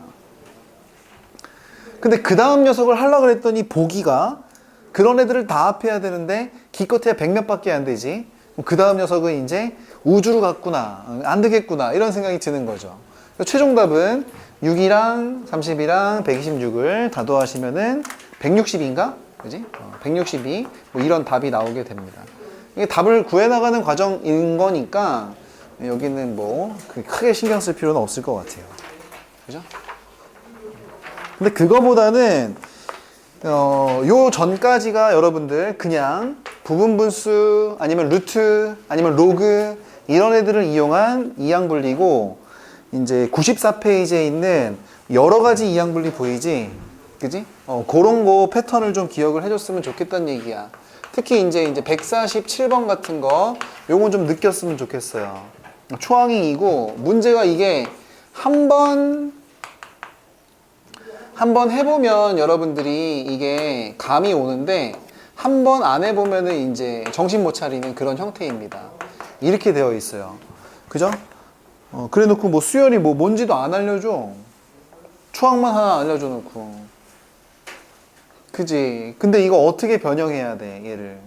근데 그 다음 녀석을 하려고 그랬더니 보기가 그런 애들을 다 합해야 되는데 기껏해야 100몇 밖에 안 되지. 그 다음 녀석은 이제 우주로 갔구나. 안 되겠구나. 이런 생각이 드는 거죠. 최종 답은 6이랑 30이랑 126을 다 더하시면은 160인가? 그지? 162. 뭐 이런 답이 나오게 됩니다. 이게 답을 구해나가는 과정인 거니까 여기는 뭐 크게 신경 쓸 필요는 없을 것 같아요. 그죠? 근데 그거보다는 요 전까지가 여러분들 그냥 부분분수 아니면 루트 아니면 로그 이런 애들을 이용한 이항분리고 이제 94페이지에 있는 여러 가지 이항분리 보이지? 그지? 그런 거 패턴을 좀 기억을 해줬으면 좋겠다는 얘기야. 특히 이제 147번 같은 거 요건 좀 느꼈으면 좋겠어요. 초항이고 문제가 이게 한 번 해보면 여러분들이 이게 감이 오는데 한 번 안 해보면은 이제 정신 못 차리는 그런 형태입니다. 이렇게 되어 있어요. 그죠? 그래 놓고 뭐 수열이 뭐 뭔지도 안 알려줘. 초항만 하나 알려줘 놓고. 그지? 근데 이거 어떻게 변형해야 돼, 얘를?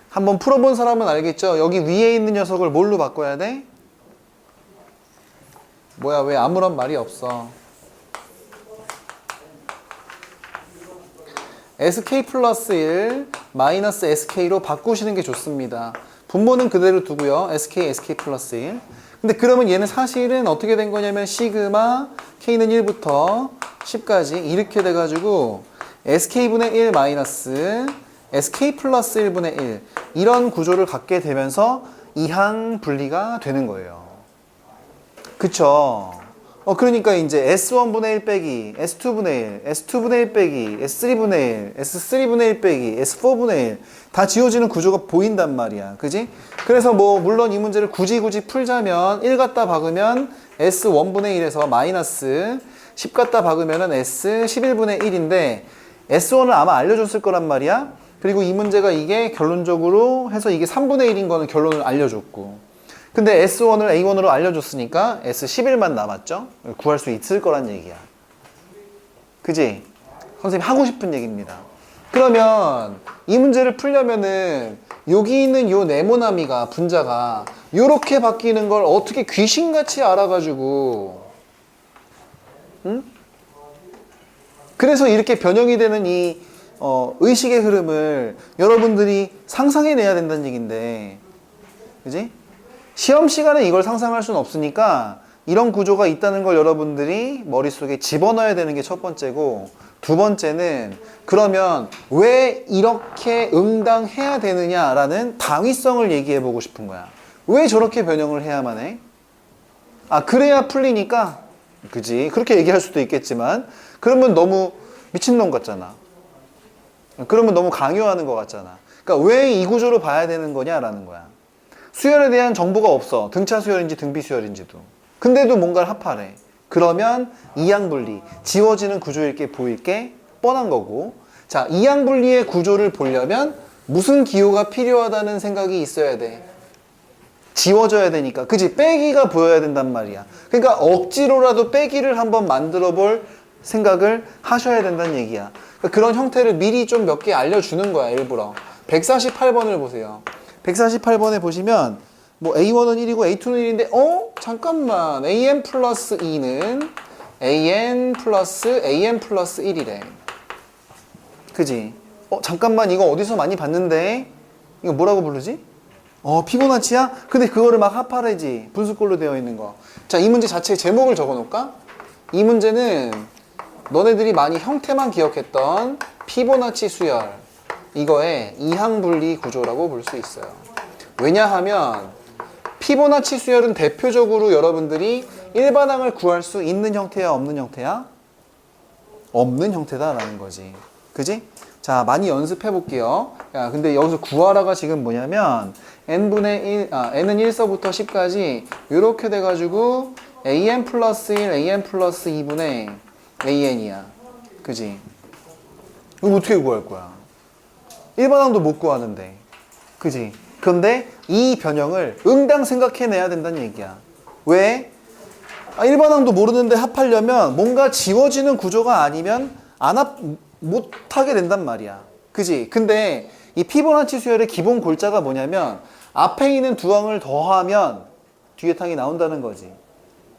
한번 풀어본 사람은 알겠죠? 여기 위에 있는 녀석을 뭘로 바꿔야 돼? 뭐야, 왜 아무런 말이 없어? SK 플러스 1 마이너스 SK로 바꾸시는 게 좋습니다. 분모는 그대로 두고요. SK 플러스 1. 근데 그러면 얘는 사실은 어떻게 된 거냐면 시그마 K는 1부터 10까지 이렇게 돼가지고 SK분의 1 마이너스 SK 플러스 1분의 1 이런 구조를 갖게 되면서 이항 분리가 되는 거예요. 그쵸? 그러니까 이제 S1분의 1 빼기 S2분의 1, S2분의 1 빼기 S3분의 1, S3분의 1 빼기 S4분의 1 다 지워지는 구조가 보인단 말이야. 그지? 그래서 뭐 물론 이 문제를 굳이 풀자면 1 갖다 박으면 S1분의 1에서 마이너스 10 갖다 박으면은 S11분의 1인데 S1을 아마 알려줬을 거란 말이야. 그리고 이 문제가 이게 결론적으로 해서 이게 3분의 1인 거는 결론을 알려줬고 근데 S1을 A1으로 알려줬으니까 S11만 남았죠? 구할 수 있을 거란 얘기야. 그지? 선생님이 하고 싶은 얘기입니다. 그러면 이 문제를 풀려면은 여기 있는 요 네모나미가 분자가 요렇게 바뀌는 걸 어떻게 귀신같이 알아가지고 응? 그래서 이렇게 변형이 되는 이 의식의 흐름을 여러분들이 상상해내야 된다는 얘기인데, 그지? 시험 시간에 이걸 상상할 수는 없으니까 이런 구조가 있다는 걸 여러분들이 머릿속에 집어넣어야 되는 게 첫 번째고, 두 번째는 그러면 왜 이렇게 응당해야 되느냐라는 당위성을 얘기해 보고 싶은 거야. 왜 저렇게 변형을 해야만 해? 아, 그래야 풀리니까? 그지? 그렇게 얘기할 수도 있겠지만, 그러면 너무 미친놈 같잖아. 그러면 너무 강요하는 것 같잖아. 그러니까 왜 이 구조로 봐야 되는 거냐라는 거야. 수열에 대한 정보가 없어. 등차 수열인지 등비 수열인지도. 근데도 뭔가를 합하래. 그러면 이항분리, 지워지는 구조일 게 보일 게 뻔한 거고, 자, 이항분리의 구조를 보려면 무슨 기호가 필요하다는 생각이 있어야 돼. 지워져야 되니까. 그지? 빼기가 보여야 된단 말이야. 그러니까 억지로라도 빼기를 한번 만들어 볼 생각을 하셔야 된다는 얘기야. 그러니까 그런 형태를 미리 좀 몇 개 알려주는 거야, 일부러. 148번을 보세요. 148번에 보시면 뭐 A1은 1이고 A2는 1인데 잠깐만, AN 플러스 2는 AN 플러스 AN 플러스 1이래. 그지? 잠깐만, 이거 어디서 많이 봤는데? 이거 뭐라고 부르지? 피보나치야? 근데 그거를 막 합하래지. 분수꼴로 되어 있는 거. 자, 이 문제 자체의 제목을 적어 놓을까? 이 문제는 너네들이 많이 형태만 기억했던 피보나치 수열, 이거의 이항분리 구조라고 볼 수 있어요. 왜냐하면 피보나치 수열은 대표적으로 여러분들이 일반항을 구할 수 있는 형태야, 없는 형태야? 없는 형태다라는 거지. 그지? 자, 많이 연습해 볼게요. 야, 근데 여기서 구하라가 지금 뭐냐면 n분의 1, n은 1서부터 10까지 이렇게 돼가지고 an 플러스 1, an 플러스 2분의 an이야. 그지? 이거 어떻게 구할 거야? 일반항도 못 구하는데. 그지? 그런데 이 변형을 응당 생각해내야 된다는 얘기야. 왜? 일반항도 모르는데 합하려면 뭔가 지워지는 구조가 아니면 못하게 된단 말이야. 그지? 근데 이 피보나치 수열의 기본 골자가 뭐냐면 앞에 있는 두 항을 더하면 뒤에 항이 나온다는 거지.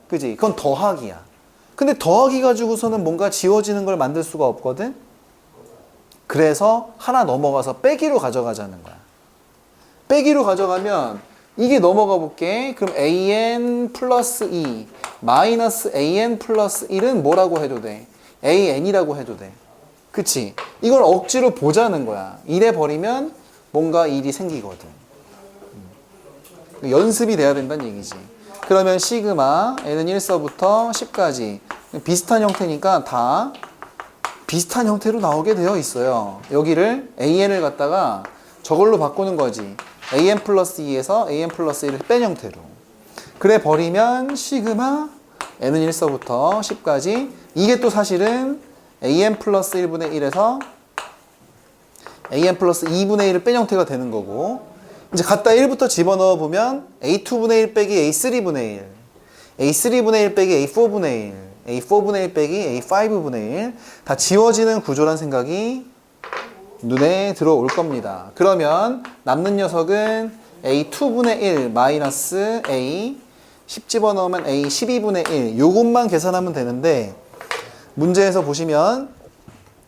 그지? 그건 더하기야. 근데 더하기 가지고서는 뭔가 지워지는 걸 만들 수가 없거든? 그래서 하나 넘어가서 빼기로 가져가자는 거야. 빼기로 가져가면 이게 넘어가 볼게. 그럼 an 플러스 2 마이너스 an 플러스 1은 뭐라고 해도 돼? an이라고 해도 돼. 그치? 이걸 억지로 보자는 거야. 이래 버리면 뭔가 일이 생기거든. 연습이 돼야 된다는 얘기지. 그러면 시그마 n은 1서부터 10까지 비슷한 형태니까 다 비슷한 형태로 나오게 되어 있어요. 여기를 an을 갖다가 저걸로 바꾸는 거지. an 플러스 2에서 an 플러스 1을 뺀 형태로. 그래 버리면 시그마 n은 1서부터 10까지 이게 또 사실은 an 플러스 1분의 1에서 an 플러스 2분의 1을 뺀 형태가 되는 거고, 이제 갖다 1부터 집어넣어 보면 a2분의 1 빼기 a3분의 1, a3분의 1 빼기 a4분의 1, a4분의 1 빼기 a5분의 1 다 지워지는 구조란 생각이 눈에 들어올 겁니다. 그러면 남는 녀석은 a2분의 1 마이너스 a 10 집어넣으면 a 12분의 1 요것만 계산하면 되는데, 문제에서 보시면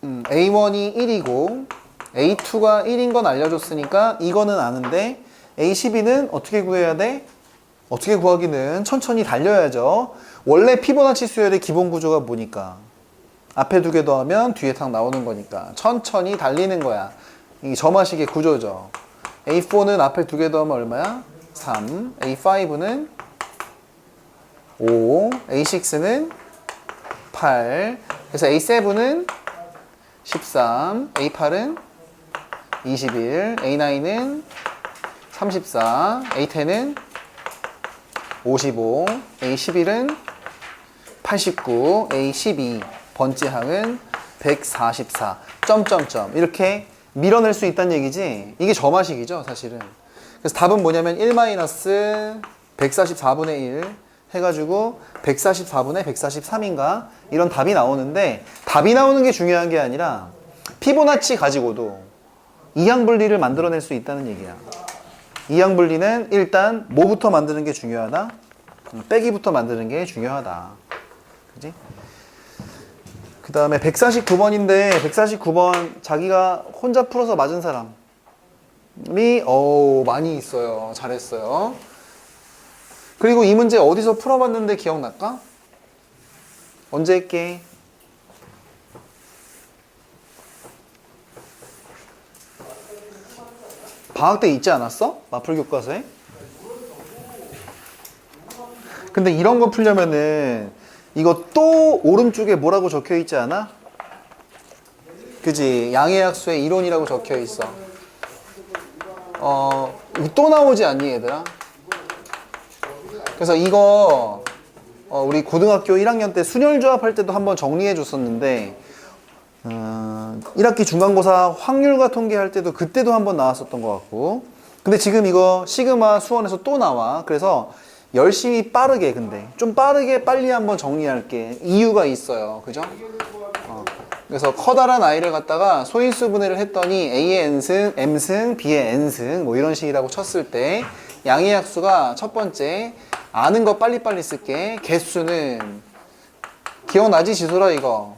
A1이 1이고 A2가 1인 건 알려줬으니까 이거는 아는데 A12는 어떻게 구해야 돼? 어떻게 구하기는 천천히 달려야죠. 원래 피보나치 수열의 기본 구조가 뭐니까? 앞에 두 개 더하면 뒤에 탁 나오는 거니까 천천히 달리는 거야. 이게 점화식의 구조죠. A4는 앞에 두 개 더하면 얼마야? 3. A5는 5. A6는 8. 그래서 A7은 13, A8은 21, A9은 34, A10은 55, A11은 89, A12 번지항은 144, 점점점 이렇게 밀어낼 수 있다는 얘기지. 이게 점화식이죠, 사실은. 그래서 답은 뭐냐면 1-144분의 1 해가지고 144분의 143인가 이런 답이 나오는데, 답이 나오는 게 중요한 게 아니라 피보나치 가지고도 이항분리를 만들어낼 수 있다는 얘기야. 이항분리는 일단 뭐부터 만드는 게 중요하다? 빼기부터 만드는 게 중요하다. 그지? 그 다음에 149번인데 149번 자기가 혼자 풀어서 맞은 사람이 많이 있어요. 잘했어요. 그리고 이 문제 어디서 풀어봤는데 기억날까? 언제 했게? 방학 때 있지 않았어? 마플 교과서에? 근데 이런 거 풀려면은 이거 또 오른쪽에 뭐라고 적혀 있지 않아? 그지? 양해약수의 이론이라고 적혀 있어. 또 나오지 않니 얘들아? 그래서 이거 우리 고등학교 1학년 때 순혈조합 할 때도 한번 정리해 줬었는데 1학기 중간고사 확률과 통계할 때도 그때도 한번 나왔었던 것 같고, 근데 지금 이거 시그마 수원에서 또 나와. 그래서 열심히 빠르게, 근데 좀 빠르게 빨리 한번 정리할게. 이유가 있어요. 그죠? 그래서 커다란 i를 갖다가 소인수 분해를 했더니 a의 n승, m승, b의 n승 뭐 이런 식이라고 쳤을 때 양의 약수가 첫 번째 아는 거 빨리빨리 쓸게. 개수는 기억나지 지소라 이거?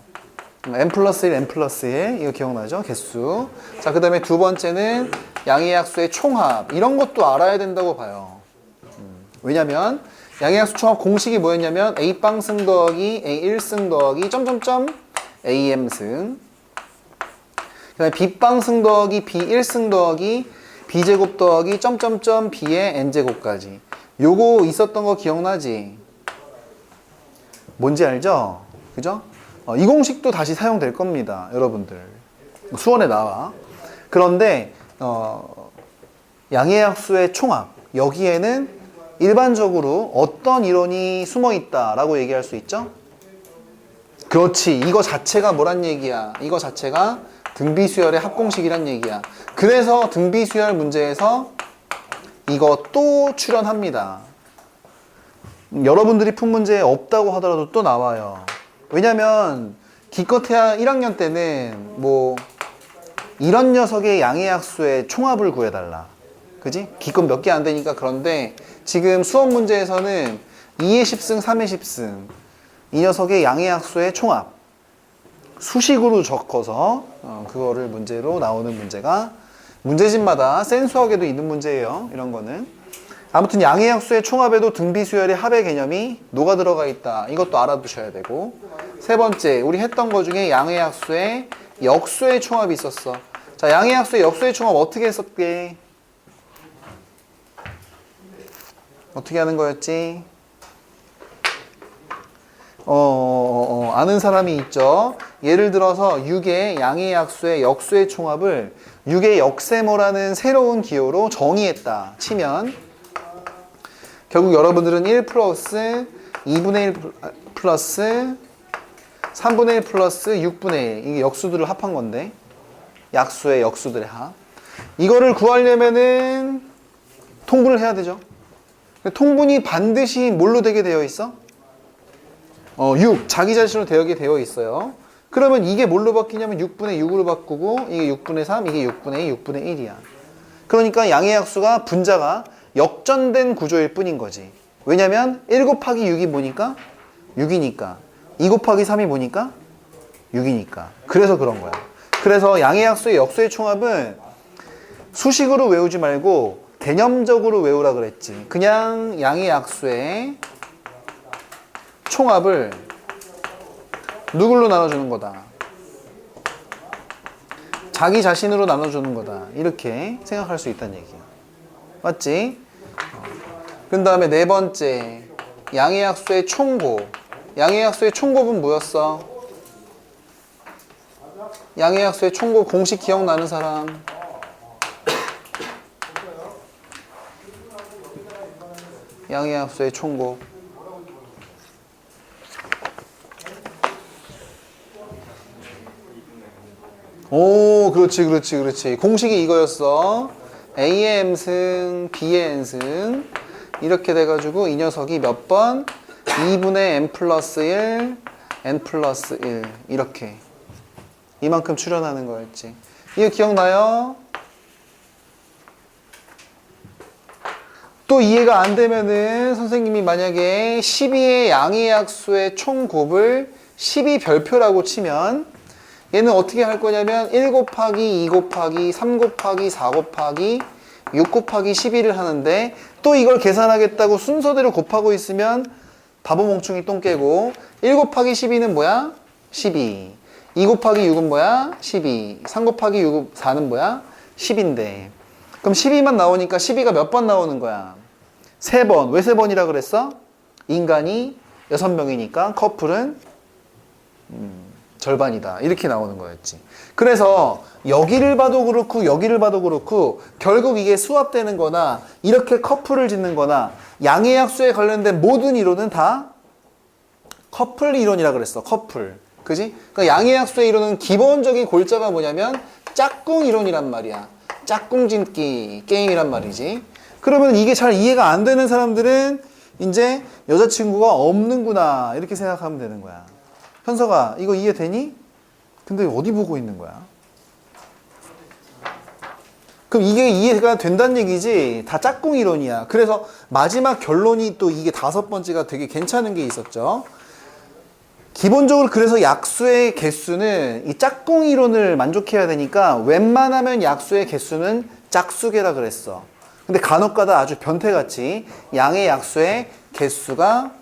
n 플러스 1, n 플러스 1 이거 기억나죠? 개수. 자, 그 다음에 두 번째는 양의 약수의 총합. 이런 것도 알아야 된다고 봐요. 왜냐면 양의 약수 총합 공식이 뭐였냐면 a빵승 더하기 a1승 더하기 점점점 am승, 그 다음에 b빵승 더하기 b1승 더하기 b제곱 더하기 점점점 b의 n제곱까지. 요거 있었던 거 기억나지? 뭔지 알죠? 그죠? 이 공식도 다시 사용될 겁니다, 여러분들. 수원에 나와. 그런데 양의 약수의 총합, 여기에는 일반적으로 어떤 이론이 숨어 있다라고 얘기할 수 있죠? 그렇지. 이거 자체가 뭐란 얘기야? 이거 자체가 등비수열의 합공식이란 얘기야. 그래서 등비수열 문제에서 이거 또 출연합니다. 여러분들이 푼 문제에 없다고 하더라도 또 나와요. 왜냐면 기껏해야 1학년 때는 뭐 이런 녀석의 양의 약수의 총합을 구해달라. 그지? 기껏 몇 개 안 되니까. 그런데 지금 수업 문제에서는 2의 10승, 3의 10승 이 녀석의 양의 약수의 총합 수식으로 적어서 그거를 문제로 나오는 문제가 문제집마다 센수학에도 있는 문제예요. 이런 거는. 아무튼 양의 약수의 총합에도 등비수열의 합의 개념이 녹아 들어가 있다. 이것도 알아두셔야 되고, 세 번째 우리 했던 거 중에 양의 약수의 역수의 총합이 있었어. 자, 양의 약수의 역수의 총합 어떻게 했었게? 어떻게 하는 거였지? 아는 사람이 있죠. 예를 들어서 6의 양의 약수의 역수의 총합을 6의 역세모라는 새로운 기호로 정의했다 치면 결국 여러분들은 1 플러스 2분의 1 플러스 3분의 1 플러스 6분의 1 이게 역수들을 합한 건데, 약수의 역수들의 합. 이거를 구하려면은 통분을 해야 되죠. 통분이 반드시 뭘로 되게 되어 있어? 6 자기 자신으로 되게 되어 있어요. 그러면 이게 뭘로 바뀌냐면 6분의 6으로 바꾸고, 이게 6분의 3, 이게 6분의 2, 6분의 1이야. 그러니까 양의 약수가 분자가 역전된 구조일 뿐인 거지. 왜냐면 1 곱하기 6이 뭐니까? 6이니까. 2 곱하기 3이 뭐니까? 6이니까. 그래서 그런 거야. 그래서 양의 약수의 역수의 총합은 수식으로 외우지 말고 개념적으로 외우라 그랬지. 그냥 양의 약수의 총합을 누굴로 나눠주는 거다? 자기 자신으로 나눠주는 거다. 이렇게 생각할 수 있다는 얘기야. 맞지? 그 다음에 네 번째, 양의 약수의 총곱. 양의 약수의 총곱은 뭐였어? 양의 약수의 총곱 공식 기억나는 사람? 양의 약수의 총곱. 오, 그렇지, 그렇지, 그렇지. 공식이 이거였어. A의 M승, B의 N승. 이렇게 돼가지고 이 녀석이 몇 번? 2분의 n 플러스 1, n 플러스 1 이렇게 이만큼 출현하는 거였지. 이거 기억나요? 또 이해가 안 되면은 선생님이 만약에 12의 양의약수의 총곱을 12별표라고 치면 얘는 어떻게 할 거냐면 1 곱하기 2 곱하기 3 곱하기 4 곱하기 6 곱하기 12를 하는데 또 이걸 계산하겠다고 순서대로 곱하고 있으면 바보 멍충이 똥 깨고 1 곱하기 12는 뭐야? 12. 2 곱하기 6은 뭐야? 12. 3 곱하기 6, 4는 뭐야? 10인데 그럼 12만 나오니까 12가 몇 번 나오는 거야? 3번. 왜 3번이라 그랬어? 인간이 6명이니까 커플은 절반이다. 이렇게 나오는 거였지. 그래서 여기를 봐도 그렇고 여기를 봐도 그렇고 결국 이게 수합되는 거나 이렇게 커플을 짓는 거나 양의약수에 관련된 모든 이론은 다 커플 이론이라 그랬어. 커플. 그지? 그러니까 양의약수의 이론은 기본적인 골자가 뭐냐면 짝꿍 이론이란 말이야. 짝꿍 짓기 게임이란 말이지. 그러면 이게 잘 이해가 안 되는 사람들은 이제 여자친구가 없는구나 이렇게 생각하면 되는 거야. 현석아 이거 이해되니? 근데 어디 보고 있는 거야? 그럼 이게 이해가 된다는 얘기지 다 짝꿍 이론이야. 그래서 마지막 결론이 또 이게 5번째가 되게 괜찮은 게 있었죠. 기본적으로 그래서 약수의 개수는 이 짝꿍 이론을 만족해야 되니까 웬만하면 약수의 개수는 짝수개라 그랬어. 근데 간혹가다 아주 변태같이 양의 약수의 개수가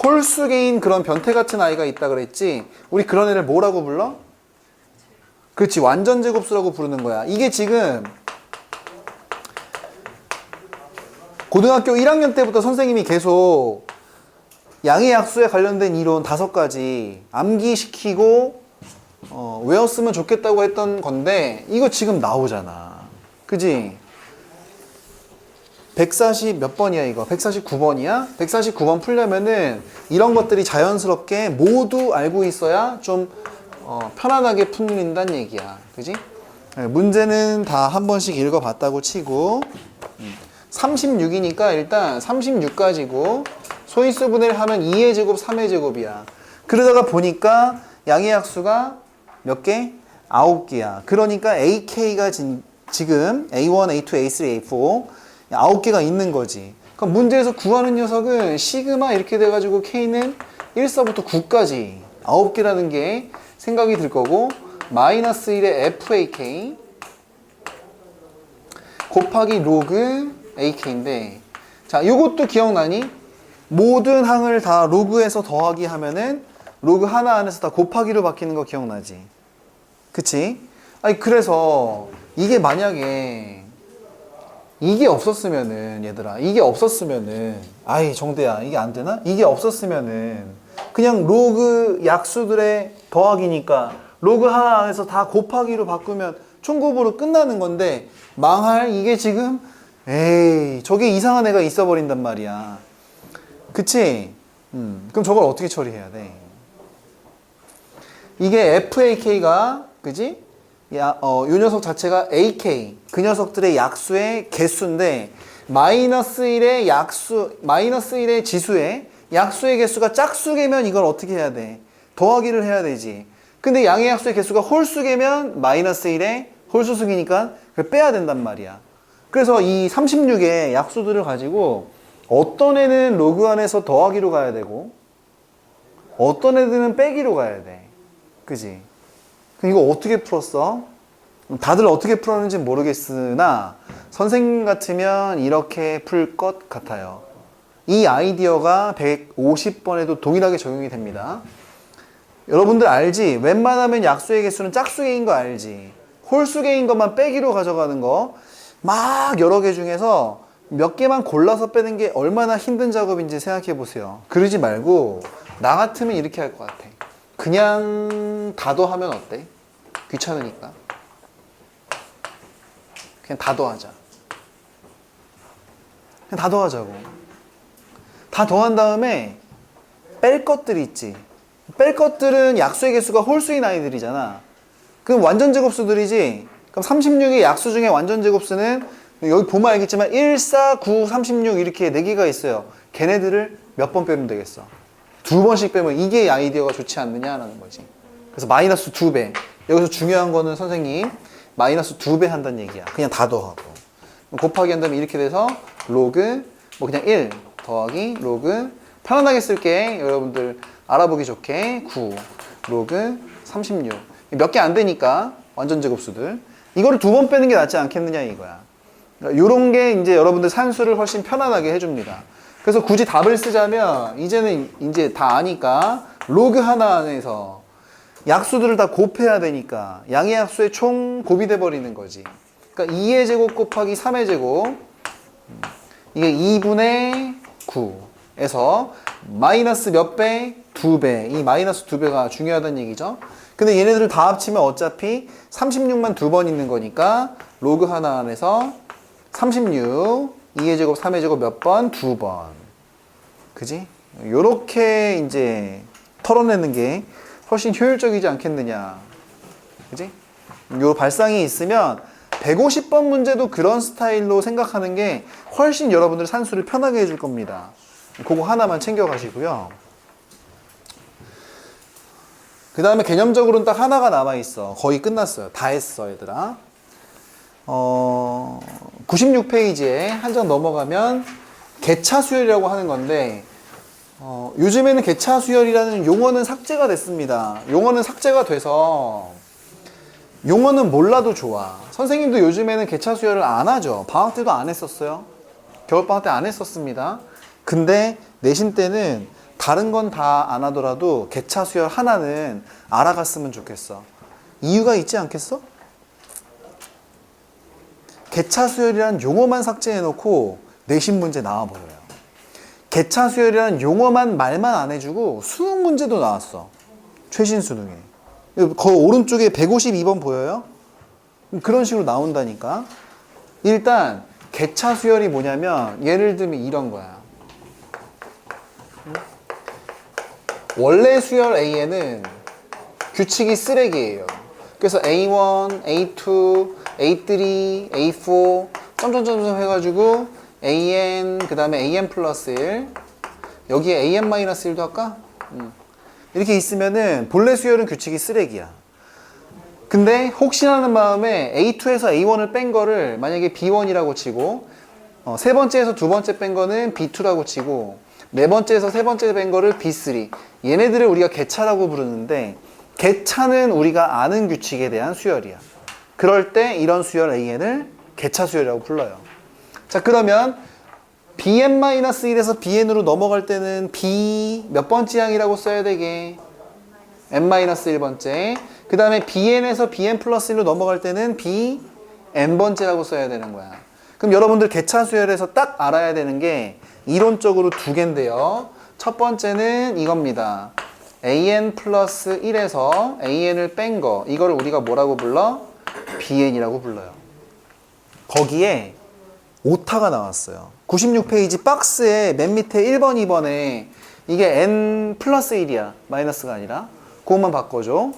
홀수개인 그런 변태같은 아이가 있다 그랬지. 우리 그런 애를 뭐라고 불러? 그렇지, 완전제곱수라고 부르는 거야. 이게 지금 고등학교 1학년 때부터 선생님이 계속 양의 약수에 관련된 이론 5가지 암기시키고 외웠으면 좋겠다고 했던 건데 이거 지금 나오잖아. 그지? 140 몇 번이야 이거? 149번이야? 149번 풀려면은 이런 것들이 자연스럽게 모두 알고 있어야 좀 편안하게 풀린다는 얘기야. 그지? 문제는 다 한 번씩 읽어봤다고 치고 36이니까 일단 36 가지고 소인수 분해를 하면 2의 제곱, 3의 제곱이야. 그러다가 보니까 양의 약수가 몇 개? 9개야. 그러니까 AK가 지금 A1, A2, A3, A4 9개가 있는 거지. 그럼 문제에서 구하는 녀석은 시그마 이렇게 돼가지고 K는 1서부터 9까지 9개라는 게 생각이 들 거고 마이너스 1의 FAK 곱하기 로그 AK인데 자, 요것도 기억나니? 모든 항을 다 로그에서 더하기 하면은 로그 하나 안에서 다 곱하기로 바뀌는 거 기억나지? 그치? 아니 그래서 이게 만약에 이게 없었으면은 얘들아 이게 없었으면은 아이 정대야 이게 안 되나? 이게 없었으면은 그냥 로그 약수들의 더하기니까 로그 하나 안에서 다 곱하기로 바꾸면 총곱으로 끝나는 건데 망할 이게 지금 에이 저게 이상한 애가 있어 버린단 말이야. 그치? 그럼 저걸 어떻게 처리해야 돼? 이게 FAK가 그지? 요 녀석 자체가 AK 그 녀석들의 약수의 개수인데 마이너스 1의 약수 마이너스 1의 지수의 약수의 개수가 짝수개면 이걸 어떻게 해야 돼? 더하기를 해야 되지. 근데 양의 약수의 개수가 홀수개면 마이너스 1의 홀수수기니까 그걸 빼야 된단 말이야. 그래서 이 36의 약수들을 가지고 어떤 애는 로그 안에서 더하기로 가야 되고 어떤 애들은 빼기로 가야 돼. 그지? 그럼 이거 어떻게 풀었어? 다들 어떻게 풀었는지 모르겠으나 선생님 같으면 이렇게 풀 것 같아요. 이 아이디어가 150번에도 동일하게 적용이 됩니다. 여러분들 알지? 웬만하면 약수의 개수는 짝수개인 거 알지? 홀수개인 것만 빼기로 가져가는 거 막 여러 개 중에서 몇 개만 골라서 빼는 게 얼마나 힘든 작업인지 생각해 보세요. 그러지 말고 나 같으면 이렇게 할 것 같아. 그냥 다 더하면 어때? 귀찮으니까 그냥 다 더하자. 그냥 다 더하자고. 다 더한 다음에 뺄 것들이 있지. 뺄 것들은 약수의 개수가 홀수인 아이들이잖아. 그럼 완전 제곱수들이지. 그럼 36의 약수 중에 완전 제곱수는 여기 보면 알겠지만 1, 4, 9, 36 이렇게 4개가 있어요. 걔네들을 몇 번 빼면 되겠어? 2번씩 빼면 이게 아이디어가 좋지 않느냐라는 거지. 그래서 마이너스 2배. 여기서 중요한 거는 선생님 마이너스 2배 한다는 얘기야. 그냥 다 더하고. 곱하기 한다면 이렇게 돼서 로그 뭐 그냥 1 더하기 로그 편안하게 쓸게. 여러분들 알아보기 좋게 9 로그 36. 몇 개 안 되니까 완전 제곱수들. 이거를 2번 빼는 게 낫지 않겠느냐 이거야. 요런 게 이제 여러분들 산수를 훨씬 편안하게 해줍니다. 그래서 굳이 답을 쓰자면 이제는 이제 다 아니까 로그 하나 안에서 약수들을 다 곱해야 되니까 양의 약수의 총 곱이 돼 버리는 거지. 그러니까 2의 제곱 곱하기 3의 제곱 이게 2분의 9에서 마이너스 몇 배? 2배. 이 마이너스 2배가 중요하다는 얘기죠. 근데 얘네들을 다 합치면 어차피 36만 2번 있는 거니까 로그 하나 안에서 36 2의 제곱 3의 제곱 몇 번? 2번. 그지? 요렇게 이제 털어내는 게 훨씬 효율적이지 않겠느냐. 그지? 요 발상이 있으면 150번 문제도 그런 스타일로 생각하는 게 훨씬 여러분들 산수를 편하게 해줄 겁니다. 그거 하나만 챙겨가시고요. 그 다음에 개념적으로는 딱 하나가 남아있어. 거의 끝났어요. 다 했어, 얘들아. 96페이지에 한 장 넘어가면 개차수열이라고 하는 건데 요즘에는 개차수열이라는 용어는 삭제가 됐습니다. 용어는 삭제가 돼서 용어는 몰라도 좋아. 선생님도 요즘에는 개차수열을 안 하죠. 방학 때도 안 했었어요. 겨울방학 때 안 했었습니다. 근데 내신 때는 다른 건 다 안 하더라도 개차수열 하나는 알아갔으면 좋겠어. 이유가 있지 않겠어? 개차수열이라는 용어만 삭제해놓고 내신 문제 나와버려요. 개차수열이라는 용어만 말만 안 해주고 수능 문제도 나왔어. 최신 수능에. 그 오른쪽에 152번 보여요? 그런 식으로 나온다니까. 일단 개차수열이 뭐냐면 예를 들면 이런 거야. 원래 수열 A에는 규칙이 쓰레기예요. 그래서 A1, A2, A3, A4 점점점점 해가지고 AN 그 다음에 AN 플러스 1 여기에 AN 마이너스 1도 할까? 이렇게 있으면은 본래 수열은 규칙이 쓰레기야. 근데 혹시나 하는 마음에 A2에서 A1을 뺀 거를 만약에 B1이라고 치고 세 번째에서 두 번째 뺀 거는 B2라고 치고 네 번째에서 세 번째 뺀 거를 B3 얘네들을 우리가 개차라고 부르는데 개차는 우리가 아는 규칙에 대한 수열이야. 그럴 때 이런 수열 AN을 개차 수열이라고 불러요. 자, 그러면 Bn-1에서 Bn으로 넘어갈 때는 B 몇 번째 항이라고 써야 되게? n-1번째. 그 다음에 Bn에서 Bn 플러스 1로 넘어갈 때는 B n번째라고 써야 되는 거야. 그럼 여러분들 개차 수열에서 딱 알아야 되는 게 이론적으로 두 개인데요. 첫 번째는 이겁니다. an 플러스 1에서 an을 뺀 거. 이걸 우리가 뭐라고 불러? bn이라고 불러요. 거기에 오타가 나왔어요. 96페이지 박스에 맨 밑에 1번, 2번에 이게 n 플러스 1이야. 마이너스가 아니라. 그것만 바꿔줘.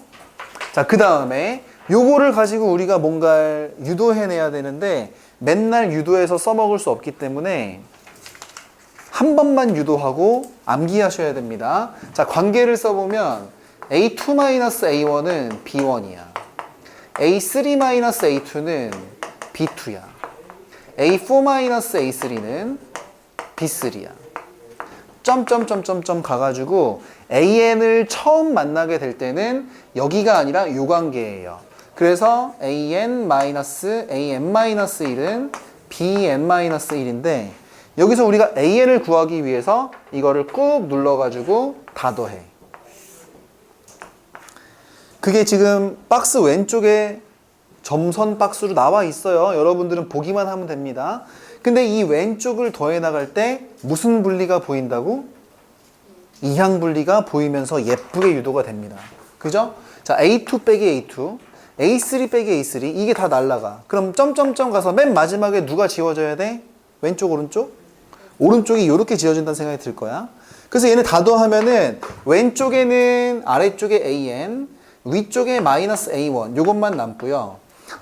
자, 그 다음에 요거를 가지고 우리가 뭔가 유도해내야 되는데 맨날 유도해서 써먹을 수 없기 때문에 한 번만 유도하고 암기하셔야 됩니다. 자, 관계를 써보면 A2-A1은 B1이야. A3-A2는 B2야. A4-A3는 B3야. 점점점점점 가가지고 AN을 처음 만나게 될 때는 여기가 아니라 요 관계예요. 그래서 AN-AN-1은 BN-1인데 여기서 우리가 AN을 구하기 위해서 이거를 꾹 눌러가지고 다 더해. 그게 지금 박스 왼쪽에 점선 박스로 나와 있어요. 여러분들은 보기만 하면 됩니다. 근데 이 왼쪽을 더해 나갈 때 무슨 분리가 보인다고? 이항 분리가 보이면서 예쁘게 유도가 됩니다. 그죠? 자, A2 빼기 A2, A3 빼기 A3 이게 다 날라가. 그럼 점점점 가서 맨 마지막에 누가 지워져야 돼? 왼쪽 오른쪽? 오른쪽이 이렇게 지워진다는 생각이 들 거야. 그래서 얘네 다 더하면은 왼쪽에는 아래쪽에 AN, 위쪽에 마이너스 A1 요것만 남고요.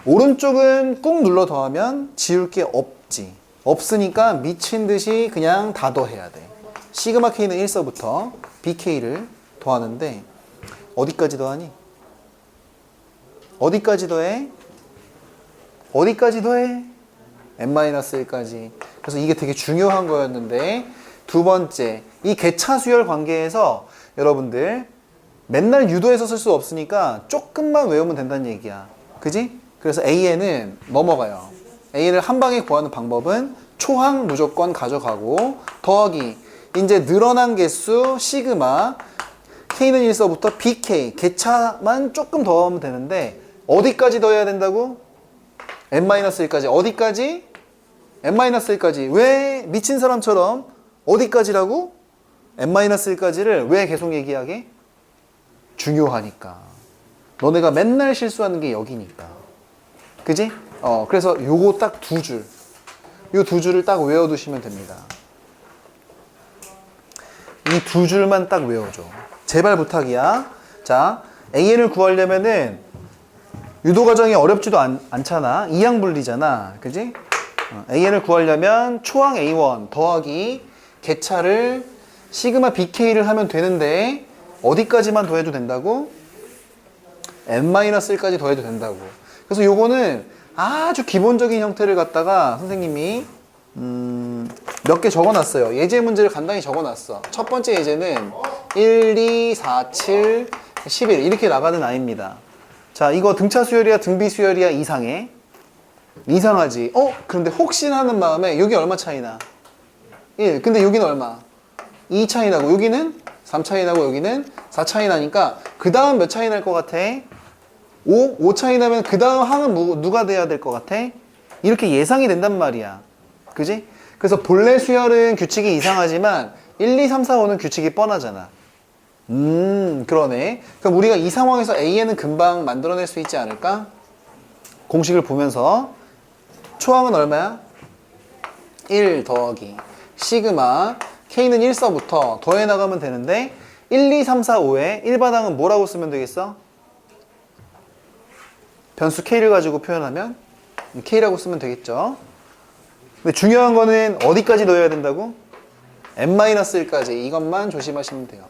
오른쪽은 꾹 눌러 더하면 지울 게 없지. 없으니까 미친 듯이 그냥 다 더해야 돼. 시그마 K는 1서부터 BK를 더하는데 어디까지 더하니? 어디까지 더해? 어디까지 더해? n-1까지. 그래서 이게 되게 중요한 거였는데 두 번째, 이 개차수열 관계에서 여러분들 맨날 유도해서 쓸 수 없으니까 조금만 외우면 된다는 얘기야. 그지? 그래서 AN은 넘어가요. AN을 한 방에 구하는 방법은 초항 무조건 가져가고 더하기 이제 늘어난 개수 시그마 K는 1서부터 BK 개차만 조금 더하면 되는데 어디까지 더해야 된다고? n-1까지. 어디까지? n-1까지. 왜 미친 사람처럼 어디까지라고? n-1까지를 왜 계속 얘기하게? 중요하니까. 너네가 맨날 실수하는 게 여기니까. 그지? 그래서 요거 딱 두 줄. 요 두 줄을 딱 외워두시면 됩니다. 이 두 줄만 딱 외워줘. 제발 부탁이야. 자, AN을 구하려면은 유도 과정이 어렵지도 않잖아. 이항분리잖아. 그지? AN을 구하려면 초항 A1 더하기 개차를 시그마 BK를 하면 되는데 어디까지만 더해도 된다고? n-1까지 더해도 된다고. 그래서 요거는 아주 기본적인 형태를 갖다가 선생님이 몇 개 적어놨어요. 예제 문제를 간단히 적어놨어. 첫 번째 예제는 1, 2, 4, 7, 11 이렇게 나가는 아이입니다. 자, 이거 등차 수열이야 등비 수열이야 이상해? 이상하지. 그런데 혹시나 하는 마음에 여기 얼마 차이나? 1. 근데 여기는 얼마? 2 차이 나고 여기는 3 차이 나고 여기는 4 차이 나니까 그 다음 몇 차이 날 것 같아? 5 차이 나면 그 다음 항은 누가 돼야 될 것 같아? 이렇게 예상이 된단 말이야. 그지? 그래서 본래 수열은 규칙이 이상하지만 1, 2, 3, 4, 5는 규칙이 뻔하잖아. 그러네. 그럼 우리가 이 상황에서 AN은 금방 만들어낼 수 있지 않을까? 공식을 보면서 초항은 얼마야? 1 더하기 시그마 K는 1서부터 더해 나가면 되는데 1, 2, 3, 4, 5에 일반항은 뭐라고 쓰면 되겠어? 변수 K를 가지고 표현하면 K라고 쓰면 되겠죠. 근데 중요한 거는 어디까지 넣어야 된다고? n-1까지. 이것만 조심하시면 돼요.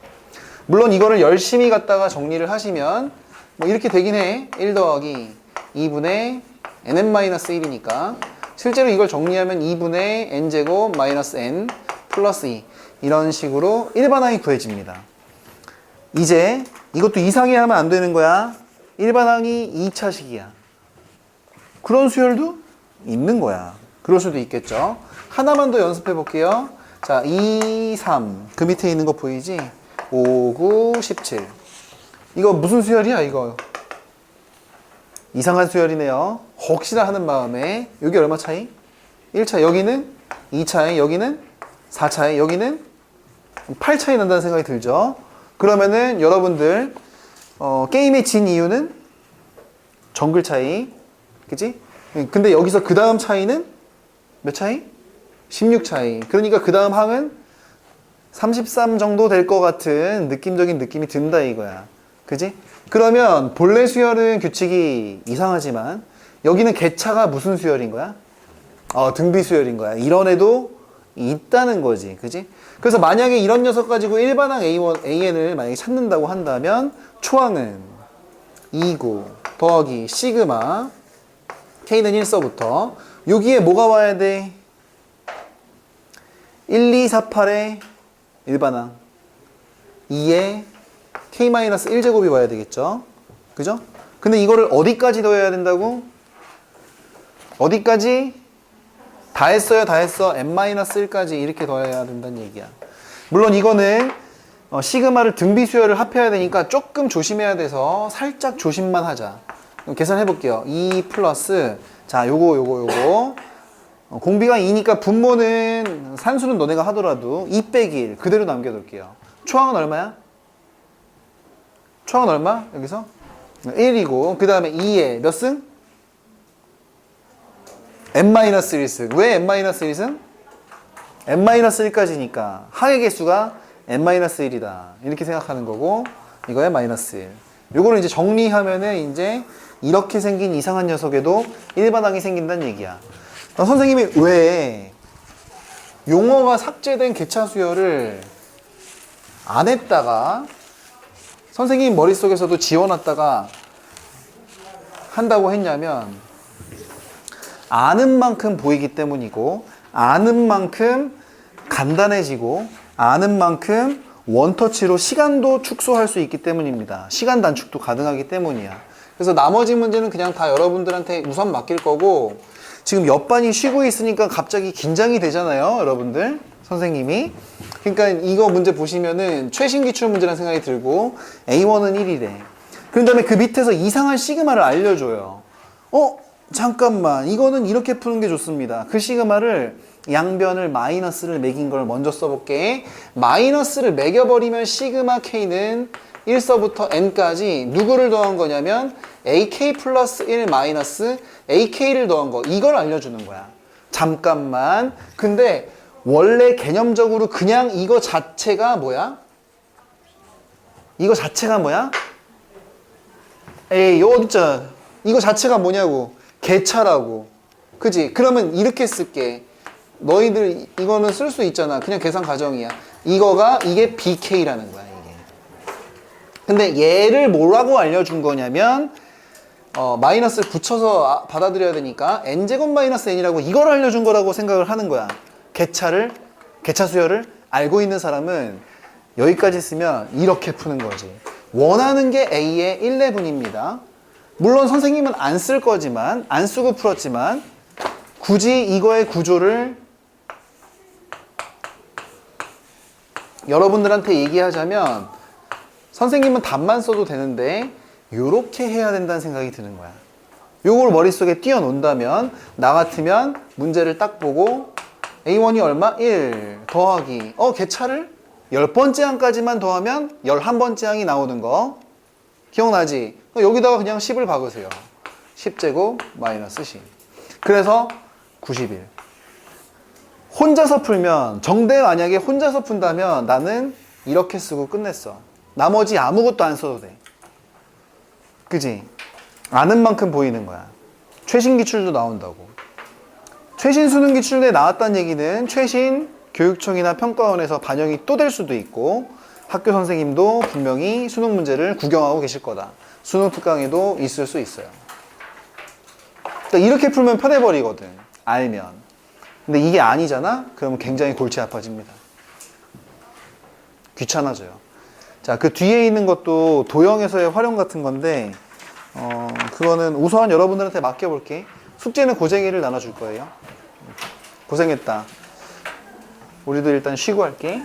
물론 이거를 열심히 갖다가 정리를 하시면 뭐 이렇게 되긴 해. 1 더하기 2분의 nn-1이니까 실제로 이걸 정리하면 2분의 n제곱 마이너스 n 플러스 2 이런 식으로 일반항이 구해집니다. 이제 이것도 이상해 하면 안 되는 거야. 일반항이 2차식이야. 그런 수열도 있는 거야. 그럴 수도 있겠죠. 하나만 더 연습해 볼게요. 자, 2, 3. 그 밑에 있는 거 보이지? 5, 9, 17. 이거 무슨 수열이야, 이거? 이상한 수열이네요. 혹시나 하는 마음에. 여기 얼마 차이? 1차. 여기는 2차에, 여기는 4차에, 여기는 8 차이 난다는 생각이 들죠. 그러면은 여러분들 게임에 진 이유는 정글 차이. 그치? 근데 여기서 그 다음 차이는 몇 차이? 16 차이. 그러니까 그 다음 항은 33 정도 될 것 같은 느낌적인 느낌이 든다 이거야. 그지? 그러면 본래 수열은 규칙이 이상하지만 여기는 개차가 무슨 수열인 거야? 등비 수열인 거야. 이런 애도 있다는 거지. 그지? 그래서 만약에 이런 녀석 가지고 일반항 A1, AN을 만약에 찾는다고 한다면 초항은 2구 더하기 시그마 K는 1서부터 여기에 뭐가 와야 돼? 1, 2, 4, 8에 일반항 2에 K-1제곱이 와야 되겠죠? 그죠? 근데 이거를 어디까지 더해야 된다고? 어디까지? 다 했어요, 다 했어. n-1까지 이렇게 더해야 된다는 얘기야. 물론 이거는 시그마를 등비 수열을 합해야 되니까 조금 조심해야 돼서 살짝 조심만 하자. 계산해 볼게요. 2 플러스 자, 요거 공비가 2니까 분모는 산수는 너네가 하더라도 2 빼기 1 그대로 남겨둘게요. 초항은 얼마야? 초항은 얼마? 여기서 1이고 그 다음에 2에 몇 승? n-1승. 왜 n-1승? n-1까지니까 항의 개수가 n-1이다 이렇게 생각하는 거고 이거에 마이너스 1. 요거를 이제 정리하면은 이제 이렇게 생긴 이상한 녀석에도 일반항이 생긴다는 얘기야. 선생님이 왜 용어가 삭제된 개차 수열을 안 했다가 선생님 머릿속에서도 지워놨다가 한다고 했냐면, 아는 만큼 보이기 때문이고, 아는 만큼 간단해지고, 아는 만큼 원터치로 시간도 축소할 수 있기 때문입니다. 시간 단축도 가능하기 때문이야. 그래서 나머지 문제는 그냥 다 여러분들한테 우선 맡길 거고, 지금 옆반이 쉬고 있으니까 갑자기 긴장이 되잖아요, 여러분들. 선생님이. 그러니까 이거 문제 보시면은 최신 기출 문제라는 생각이 들고, A1은 1이래. 그런 다음에 그 밑에서 이상한 시그마를 알려줘요. 잠깐만, 이거는 이렇게 푸는 게 좋습니다. 그 시그마를 양변을 마이너스를 매긴 걸 먼저 써볼게. 마이너스를 매겨버리면 시그마 K는 1서부터 N까지 누구를 더한 거냐면 AK 플러스 1 마이너스 AK를 더한 거, 이걸 알려주는 거야. 잠깐만. 근데 원래 개념적으로 그냥 이거 자체가 뭐야? 이거 자체가 뭐야? 에이, 어딨잖아. 이거 자체가 뭐냐고. 개차라고. 그지? 그러면 이렇게 쓸게. 너희들 이거는 쓸 수 있잖아. 그냥 계산 가정이야. 이게 BK라는 거야, 이게. 근데 얘를 뭐라고 알려준 거냐면, 마이너스를 붙여서 받아들여야 되니까 n제곱 마이너스 n이라고 이걸 알려준 거라고 생각을 하는 거야. 개차 수열을 알고 있는 사람은 여기까지 쓰면 이렇게 푸는 거지. 원하는 게 A의 1레분입니다. 물론 선생님은 안 쓸 거지만, 안 쓰고 풀었지만, 굳이 이거의 구조를 여러분들한테 얘기하자면, 선생님은 답만 써도 되는데 요렇게 해야 된다는 생각이 드는 거야. 요걸 머릿속에 띄워놓는다면, 나 같으면 문제를 딱 보고 A1이 얼마? 1 더하기 개차를 10번째 항까지만 더하면 11번째 항이 나오는 거 기억나지? 여기다가 그냥 10을 박으세요. 10제곱 마이너스 10. 그래서 91. 혼자서 풀면, 정대 만약에 혼자서 푼다면 나는 이렇게 쓰고 끝냈어. 나머지 아무것도 안 써도 돼. 그지? 아는 만큼 보이는 거야. 최신 기출도 나온다고. 최신 수능 기출에 나왔다는 얘기는 최신 교육청이나 평가원에서 반영이 또 될 수도 있고, 학교 선생님도 분명히 수능 문제를 구경하고 계실 거다. 수능 특강에도 있을 수 있어요. 그러니까 이렇게 풀면 편해버리거든, 알면. 근데 이게 아니잖아? 그러면 굉장히 골치 아파집니다. 귀찮아져요. 자, 그 뒤에 있는 것도 도형에서의 활용 같은 건데, 그거는 우선 여러분들한테 맡겨볼게. 숙제는 고생이를 나눠줄 거예요. 고생했다. 우리도 일단 쉬고 할게.